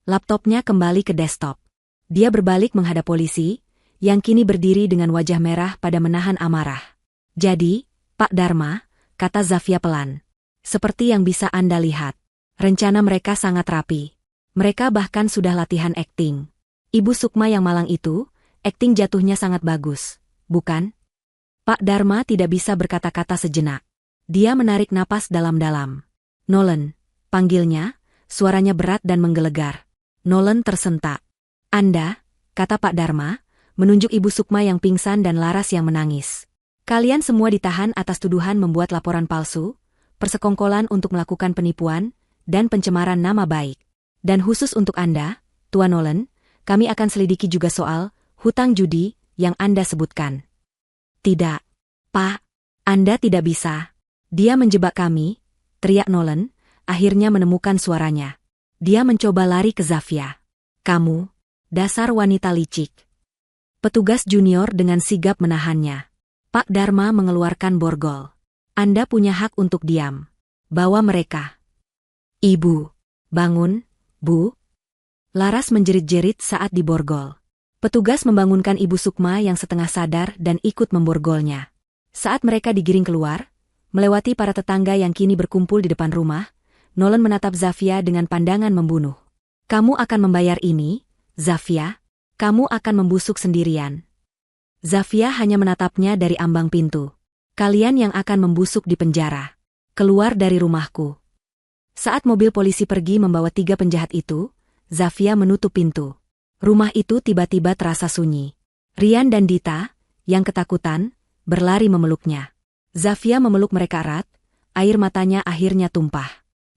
Laptopnya kembali ke desktop. Dia berbalik menghadap polisi, yang kini berdiri dengan wajah merah pada menahan amarah. "Jadi, Pak Dharma," kata Zafia pelan. "Seperti yang bisa Anda lihat, rencana mereka sangat rapi. Mereka bahkan sudah latihan akting. Ibu Sukma yang malang itu, akting jatuhnya sangat bagus, bukan?" Pak Dharma tidak bisa berkata-kata sejenak. Dia menarik napas dalam-dalam. "Nolan," panggilnya, suaranya berat dan menggelegar. Nolan tersentak. "Anda," kata Pak Dharma, menunjuk Ibu Sukma yang pingsan dan Laras yang menangis. "Kalian semua ditahan atas tuduhan membuat laporan palsu, persekongkolan untuk melakukan penipuan, dan pencemaran nama baik. Dan khusus untuk Anda, Tuan Nolan, kami akan selidiki juga soal hutang judi yang Anda sebutkan." "Tidak, Pak. Anda tidak bisa. Dia menjebak kami," teriak Nolan, akhirnya menemukan suaranya. Dia mencoba lari ke Zafia. "Kamu, dasar wanita licik." Petugas junior dengan sigap menahannya. Pak Dharma mengeluarkan borgol. "Anda punya hak untuk diam. Bawa mereka." "Ibu, bangun, Bu." Laras menjerit-jerit saat diborgol. Petugas membangunkan Ibu Sukma yang setengah sadar dan ikut memborgolnya. Saat mereka digiring keluar, melewati para tetangga yang kini berkumpul di depan rumah, Nolan menatap Zafia dengan pandangan membunuh. Kamu akan membayar ini, Zafia. Kamu akan membusuk sendirian. Zafia hanya menatapnya dari ambang pintu. Kalian yang akan membusuk di penjara. Keluar dari rumahku. Saat mobil polisi pergi membawa 3 penjahat itu, Zafia menutup pintu. Rumah itu tiba-tiba terasa sunyi. Rian dan Dita, yang ketakutan, berlari memeluknya. Zafia memeluk mereka erat, air matanya akhirnya tumpah.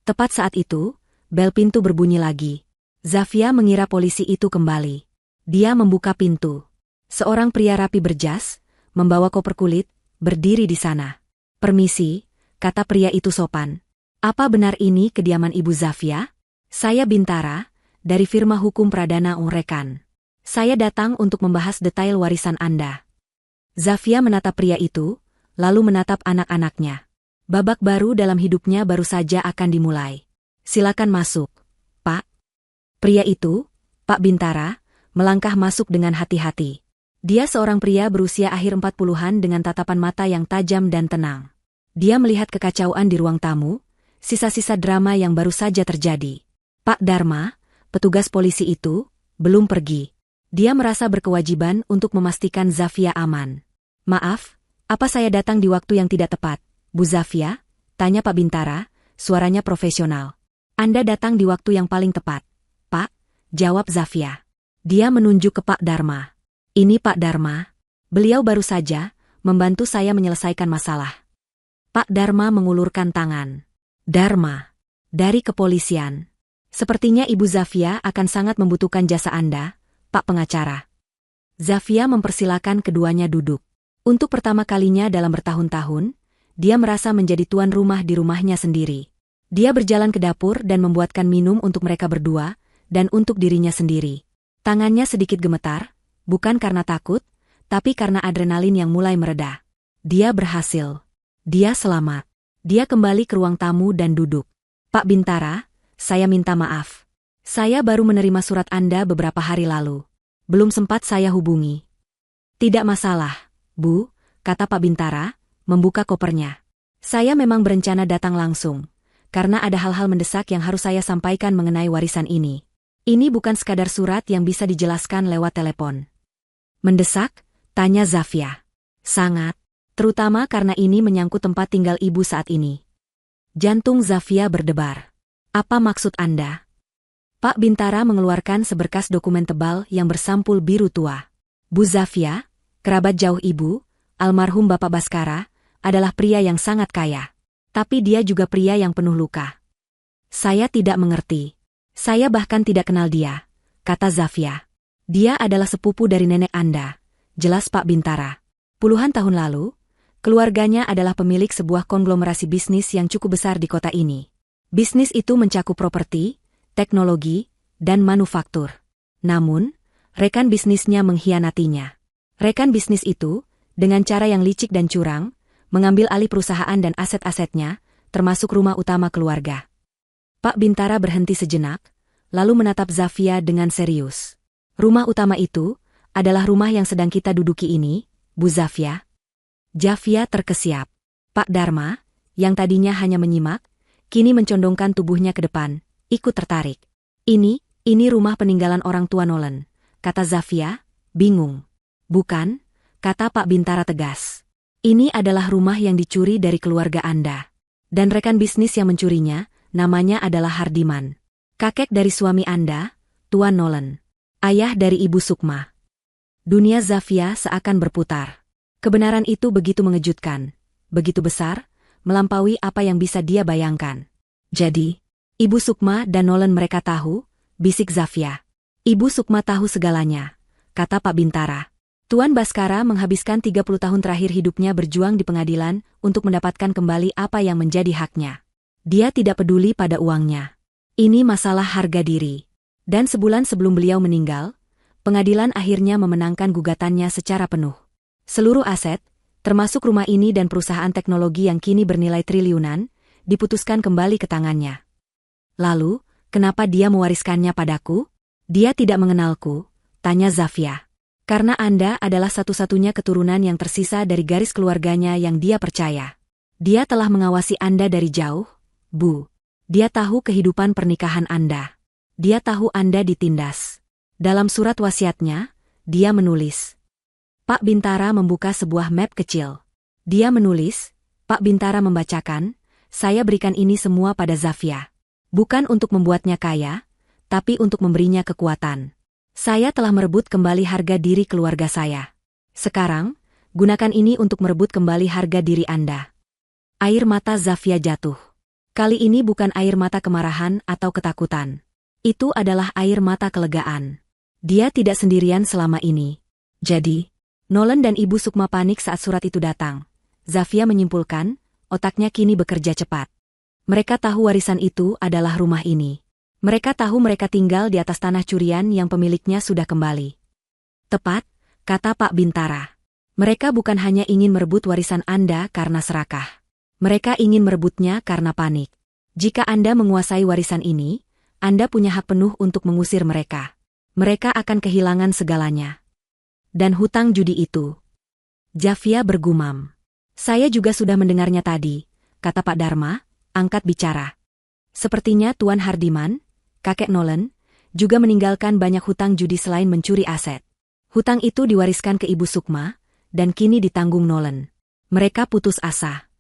Tepat saat itu, bel pintu berbunyi lagi. Zafia mengira polisi itu kembali. Dia membuka pintu. Seorang pria rapi berjas, membawa koper kulit, berdiri di sana. Permisi, kata pria itu sopan. Apa benar ini kediaman Ibu Zafia? Saya Bintara, dari firma hukum Pradana Ungrekan. Saya datang untuk membahas detail warisan Anda. Zafia menatap pria itu, lalu menatap anak-anaknya. Babak baru dalam hidupnya baru saja akan dimulai. Silakan masuk, Pak. Pria itu, Pak Bintara, melangkah masuk dengan hati-hati. Dia seorang pria berusia akhir 40-an dengan tatapan mata yang tajam dan tenang. Dia melihat kekacauan di ruang tamu, sisa-sisa drama yang baru saja terjadi. Pak Dharma, petugas polisi itu, belum pergi. Dia merasa berkewajiban untuk memastikan Zafia aman. Maaf, apa saya datang di waktu yang tidak tepat, Bu Zafia? Tanya Pak Bintara, suaranya profesional. Anda datang di waktu yang paling tepat, Pak, jawab Zafia. Dia menunjuk ke Pak Dharma. Ini Pak Dharma. Beliau baru saja membantu saya menyelesaikan masalah. Pak Dharma mengulurkan tangan. Dharma, dari kepolisian. Sepertinya Ibu Zafia akan sangat membutuhkan jasa Anda, Pak pengacara. Zafia mempersilakan keduanya duduk. Untuk pertama kalinya dalam bertahun-tahun, dia merasa menjadi tuan rumah di rumahnya sendiri. Dia berjalan ke dapur dan membuatkan minum untuk mereka berdua, dan untuk dirinya sendiri. Tangannya sedikit gemetar, bukan karena takut, tapi karena adrenalin yang mulai mereda. Dia berhasil. Dia selamat. Dia kembali ke ruang tamu dan duduk. Pak Bintara, saya minta maaf. Saya baru menerima surat Anda beberapa hari lalu. Belum sempat saya hubungi. Tidak masalah, Bu, kata Pak Bintara, membuka kopernya. Saya memang berencana datang langsung, karena ada hal-hal mendesak yang harus saya sampaikan mengenai warisan ini. Ini bukan sekadar surat yang bisa dijelaskan lewat telepon. Mendesak? Tanya Zafia. Sangat, terutama karena ini menyangkut tempat tinggal ibu saat ini. Jantung Zafia berdebar. Apa maksud Anda? Pak Bintara mengeluarkan seberkas dokumen tebal yang bersampul biru tua. Bu Zafia, kerabat jauh ibu, almarhum Bapak Baskara, adalah pria yang sangat kaya. Tapi dia juga pria yang penuh luka. Saya tidak mengerti. Saya bahkan tidak kenal dia, kata Zafia. Dia adalah sepupu dari nenek Anda, jelas Pak Bintara. Puluhan tahun lalu, keluarganya adalah pemilik sebuah konglomerasi bisnis yang cukup besar di kota ini. Bisnis itu mencakup properti, teknologi, dan manufaktur. Namun, rekan bisnisnya mengkhianatinya. Rekan bisnis itu, dengan cara yang licik dan curang, mengambil alih perusahaan dan aset-asetnya, termasuk rumah utama keluarga. Pak Bintara berhenti sejenak, lalu menatap Zafia dengan serius. Rumah utama itu adalah rumah yang sedang kita duduki ini, Bu Zafia. Zafia terkesiap. Pak Dharma, yang tadinya hanya menyimak, kini mencondongkan tubuhnya ke depan, ikut tertarik. Ini rumah peninggalan orang tua Nolan, kata Zafia, bingung. Bukan, kata Pak Bintara tegas. Ini adalah rumah yang dicuri dari keluarga Anda. Dan rekan bisnis yang mencurinya, namanya adalah Hardiman. Kakek dari suami Anda, Tuan Nolan. Ayah dari Ibu Sukma. Dunia Zafia seakan berputar. Kebenaran itu begitu mengejutkan, begitu besar, melampaui apa yang bisa dia bayangkan. Jadi, Ibu Sukma dan Nolan mereka tahu, bisik Zafia. Ibu Sukma tahu segalanya, kata Pak Bintara. Tuan Baskara menghabiskan 30 tahun terakhir hidupnya berjuang di pengadilan untuk mendapatkan kembali apa yang menjadi haknya. Dia tidak peduli pada uangnya. Ini masalah harga diri. Dan sebulan sebelum beliau meninggal, pengadilan akhirnya memenangkan gugatannya secara penuh. Seluruh aset, termasuk rumah ini dan perusahaan teknologi yang kini bernilai triliunan, diputuskan kembali ke tangannya. Lalu, kenapa dia mewariskannya padaku? Dia tidak mengenalku, tanya Zafia. Karena Anda adalah satu-satunya keturunan yang tersisa dari garis keluarganya yang dia percaya. Dia telah mengawasi Anda dari jauh, Bu. Dia tahu kehidupan pernikahan Anda. Dia tahu Anda ditindas. Dalam surat wasiatnya, dia menulis. Pak Bintara membuka sebuah map kecil. Dia menulis, Pak Bintara membacakan, saya berikan ini semua pada Zafia. Bukan untuk membuatnya kaya, tapi untuk memberinya kekuatan. Saya telah merebut kembali harga diri keluarga saya. Sekarang, gunakan ini untuk merebut kembali harga diri Anda. Air mata Zafia jatuh. Kali ini bukan air mata kemarahan atau ketakutan. Itu adalah air mata kelegaan. Dia tidak sendirian selama ini. Jadi, Nolan dan Ibu Sukma panik saat surat itu datang. Zafia menyimpulkan, otaknya kini bekerja cepat. Mereka tahu warisan itu adalah rumah ini. Mereka tahu mereka tinggal di atas tanah curian yang pemiliknya sudah kembali. Tepat, kata Pak Bintara. Mereka bukan hanya ingin merebut warisan Anda karena serakah. Mereka ingin merebutnya karena panik. Jika Anda menguasai warisan ini, Anda punya hak penuh untuk mengusir mereka. Mereka akan kehilangan segalanya. Dan hutang judi itu. Zafia bergumam. Saya juga sudah mendengarnya tadi, kata Pak Dharma, angkat bicara. Sepertinya Tuan Hardiman, kakek Nolan, juga meninggalkan banyak hutang judi selain mencuri aset. Hutang itu diwariskan ke Ibu Sukma, dan kini ditanggung Nolan. Mereka putus asa.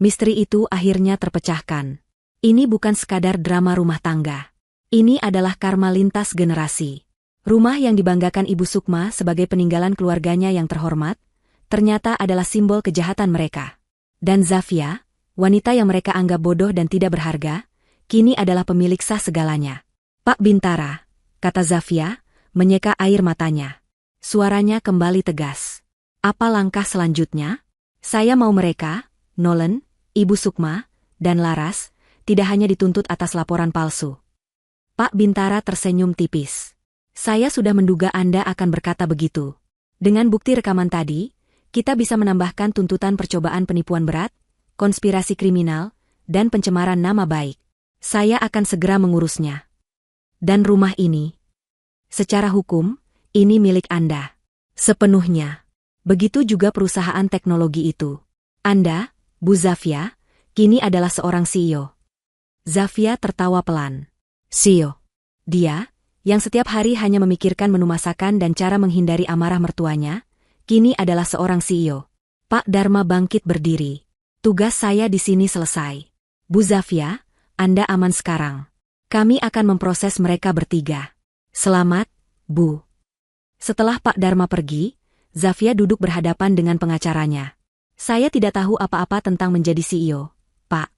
Misteri itu akhirnya terpecahkan. Ini bukan sekadar drama rumah tangga. Ini adalah karma lintas generasi. Rumah yang dibanggakan Ibu Sukma sebagai peninggalan keluarganya yang terhormat, ternyata adalah simbol kejahatan mereka. Dan Zafia, wanita yang mereka anggap bodoh dan tidak berharga, kini adalah pemilik sah segalanya. Pak Bintara, kata Zafia, menyeka air matanya. Suaranya kembali tegas. Apa langkah selanjutnya? Saya mau mereka, Nolan, Ibu Sukma, dan Laras, tidak hanya dituntut atas laporan palsu. Pak Bintara tersenyum tipis. Saya sudah menduga Anda akan berkata begitu. Dengan bukti rekaman tadi, kita bisa menambahkan tuntutan percobaan penipuan berat, konspirasi kriminal, dan pencemaran nama baik. Saya akan segera mengurusnya. Dan rumah ini, secara hukum, ini milik Anda. Sepenuhnya. Begitu juga perusahaan teknologi itu. Anda, Bu Zafia, kini adalah seorang CEO. Zafia tertawa pelan. CEO. Dia, yang setiap hari hanya memikirkan menu masakan dan cara menghindari amarah mertuanya, kini adalah seorang CEO. Pak Dharma bangkit berdiri. Tugas saya di sini selesai. Bu Zafia, Anda aman sekarang. Kami akan memproses mereka bertiga. Selamat, Bu. Setelah Pak Dharma pergi, Zafia duduk berhadapan dengan pengacaranya. Saya tidak tahu apa-apa tentang menjadi CEO, Pak.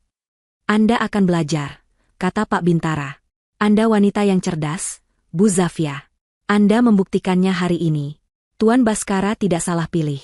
Anda akan belajar, kata Pak Bintara. Anda wanita yang cerdas, Bu Zafia. Anda membuktikannya hari ini. Tuan Baskara tidak salah pilih.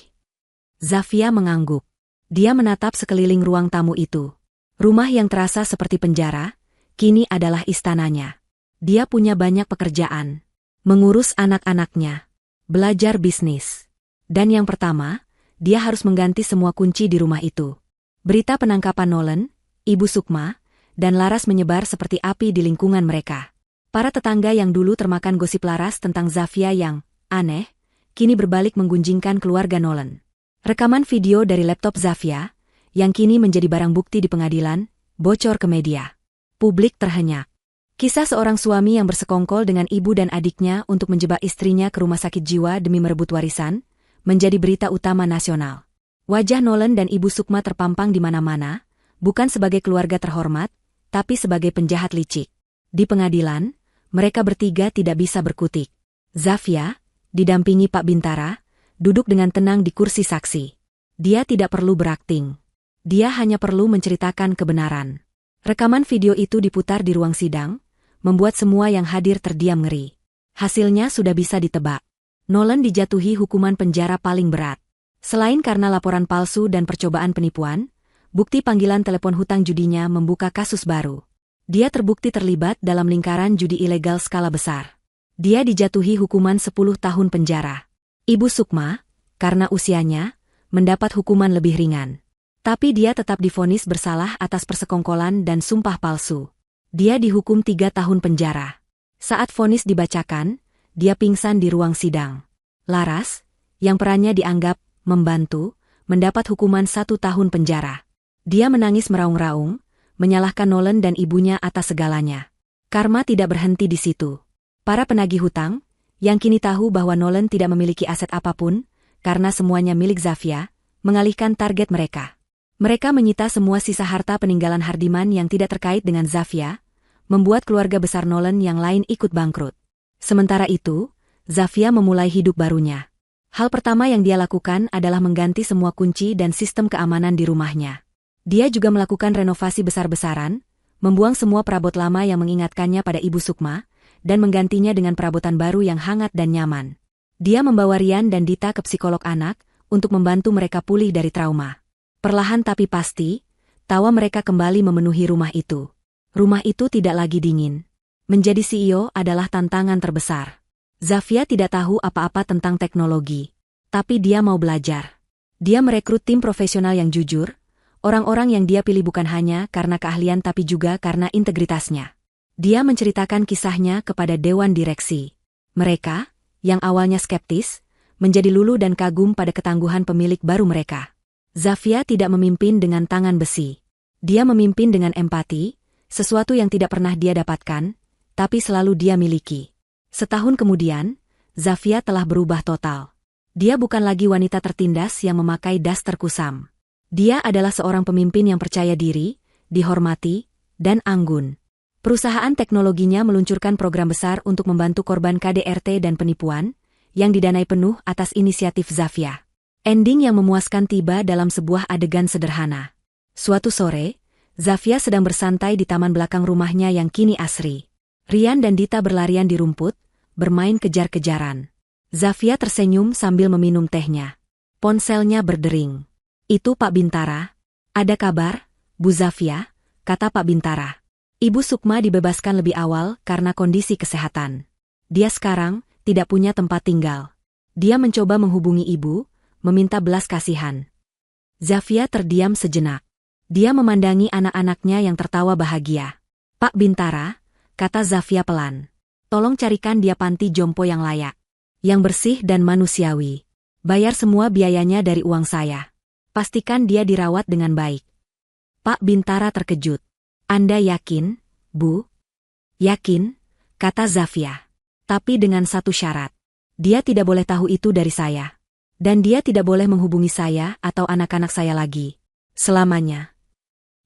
Zafia mengangguk. Dia menatap sekeliling ruang tamu itu. Rumah yang terasa seperti penjara, kini adalah istananya. Dia punya banyak pekerjaan. Mengurus anak-anaknya. Belajar bisnis. Dan yang pertama, dia harus mengganti semua kunci di rumah itu. Berita penangkapan Nolan, Ibu Sukma, dan Laras menyebar seperti api di lingkungan mereka. Para tetangga yang dulu termakan gosip Laras tentang Zafia yang aneh, kini berbalik menggunjingkan keluarga Nolan. Rekaman video dari laptop Zafia, yang kini menjadi barang bukti di pengadilan, bocor ke media. Publik terhenyak. Kisah seorang suami yang bersekongkol dengan ibu dan adiknya untuk menjebak istrinya ke rumah sakit jiwa demi merebut warisan, menjadi berita utama nasional. Wajah Nolan dan Ibu Sukma terpampang di mana-mana, bukan sebagai keluarga terhormat, tapi sebagai penjahat licik. Di pengadilan, mereka bertiga tidak bisa berkutik. Zafia, didampingi Pak Bintara, duduk dengan tenang di kursi saksi. Dia tidak perlu berakting. Dia hanya perlu menceritakan kebenaran. Rekaman video itu diputar di ruang sidang, membuat semua yang hadir terdiam ngeri. Hasilnya sudah bisa ditebak. Nolan dijatuhi hukuman penjara paling berat. Selain karena laporan palsu dan percobaan penipuan, bukti panggilan telepon hutang judinya membuka kasus baru. Dia terbukti terlibat dalam lingkaran judi ilegal skala besar. Dia dijatuhi hukuman 10 tahun penjara. Ibu Sukma, karena usianya, mendapat hukuman lebih ringan. Tapi dia tetap divonis bersalah atas persekongkolan dan sumpah palsu. Dia dihukum 3 tahun penjara. Saat vonis dibacakan, dia pingsan di ruang sidang. Laras, yang perannya dianggap membantu, mendapat hukuman 1 tahun penjara. Dia menangis meraung-raung, menyalahkan Nolan dan ibunya atas segalanya. Karma tidak berhenti di situ. Para penagih hutang, yang kini tahu bahwa Nolan tidak memiliki aset apapun, karena semuanya milik Zafia, mengalihkan target mereka. Mereka menyita semua sisa harta peninggalan Hardiman yang tidak terkait dengan Zafia, membuat keluarga besar Nolan yang lain ikut bangkrut. Sementara itu, Zafia memulai hidup barunya. Hal pertama yang dia lakukan adalah mengganti semua kunci dan sistem keamanan di rumahnya. Dia juga melakukan renovasi besar-besaran, membuang semua perabot lama yang mengingatkannya pada Ibu Sukma, dan menggantinya dengan perabotan baru yang hangat dan nyaman. Dia membawa Rian dan Dita ke psikolog anak, untuk membantu mereka pulih dari trauma. Perlahan tapi pasti, tawa mereka kembali memenuhi rumah itu. Rumah itu tidak lagi dingin. Menjadi CEO adalah tantangan terbesar. Zafia tidak tahu apa-apa tentang teknologi, tapi dia mau belajar. Dia merekrut tim profesional yang jujur, orang-orang yang dia pilih bukan hanya karena keahlian tapi juga karena integritasnya. Dia menceritakan kisahnya kepada dewan direksi. Mereka, yang awalnya skeptis, menjadi luluh dan kagum pada ketangguhan pemilik baru mereka. Zafia tidak memimpin dengan tangan besi. Dia memimpin dengan empati, sesuatu yang tidak pernah dia dapatkan, tapi selalu dia miliki. Setahun kemudian, Zafia telah berubah total. Dia bukan lagi wanita tertindas yang memakai daster kusam. Dia adalah seorang pemimpin yang percaya diri, dihormati, dan anggun. Perusahaan teknologinya meluncurkan program besar untuk membantu korban KDRT dan penipuan, yang didanai penuh atas inisiatif Zafia. Ending yang memuaskan tiba dalam sebuah adegan sederhana. Suatu sore, Zafia sedang bersantai di taman belakang rumahnya yang kini asri. Rian dan Dita berlarian di rumput, bermain kejar-kejaran. Zafia tersenyum sambil meminum tehnya. Ponselnya berdering. "Itu Pak Bintara." "Ada kabar, Bu Zafia?" kata Pak Bintara. Ibu Sukma dibebaskan lebih awal karena kondisi kesehatan. Dia sekarang tidak punya tempat tinggal. Dia mencoba menghubungi ibu, meminta belas kasihan. Zafia terdiam sejenak. Dia memandangi anak-anaknya yang tertawa bahagia. "Pak Bintara," kata Zafia pelan. "Tolong carikan dia panti jompo yang layak. Yang bersih dan manusiawi. Bayar semua biayanya dari uang saya. Pastikan dia dirawat dengan baik." Pak Bintara terkejut. "Anda yakin, Bu?" "Yakin," kata Zafia. "Tapi dengan satu syarat. Dia tidak boleh tahu itu dari saya. Dan dia tidak boleh menghubungi saya atau anak-anak saya lagi. Selamanya."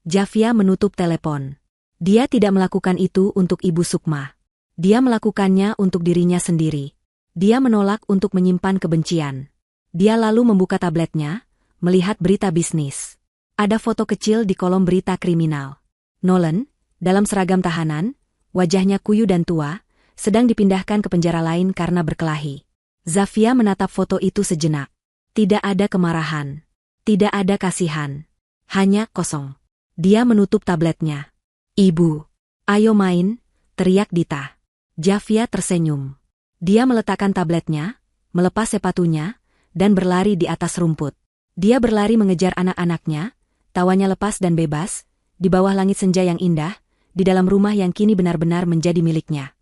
Zafia menutup telepon. Dia tidak melakukan itu untuk Ibu Sukma. Dia melakukannya untuk dirinya sendiri. Dia menolak untuk menyimpan kebencian. Dia lalu membuka tabletnya, melihat berita bisnis. Ada foto kecil di kolom berita kriminal. Nolan, dalam seragam tahanan, wajahnya kuyu dan tua, sedang dipindahkan ke penjara lain karena berkelahi. Zafia menatap foto itu sejenak. Tidak ada kemarahan. Tidak ada kasihan. Hanya kosong. Dia menutup tabletnya. "Ibu, ayo main," teriak Dita. Zafia tersenyum. Dia meletakkan tabletnya, melepas sepatunya, dan berlari di atas rumput. Dia berlari mengejar anak-anaknya, tawanya lepas dan bebas, di bawah langit senja yang indah, di dalam rumah yang kini benar-benar menjadi miliknya.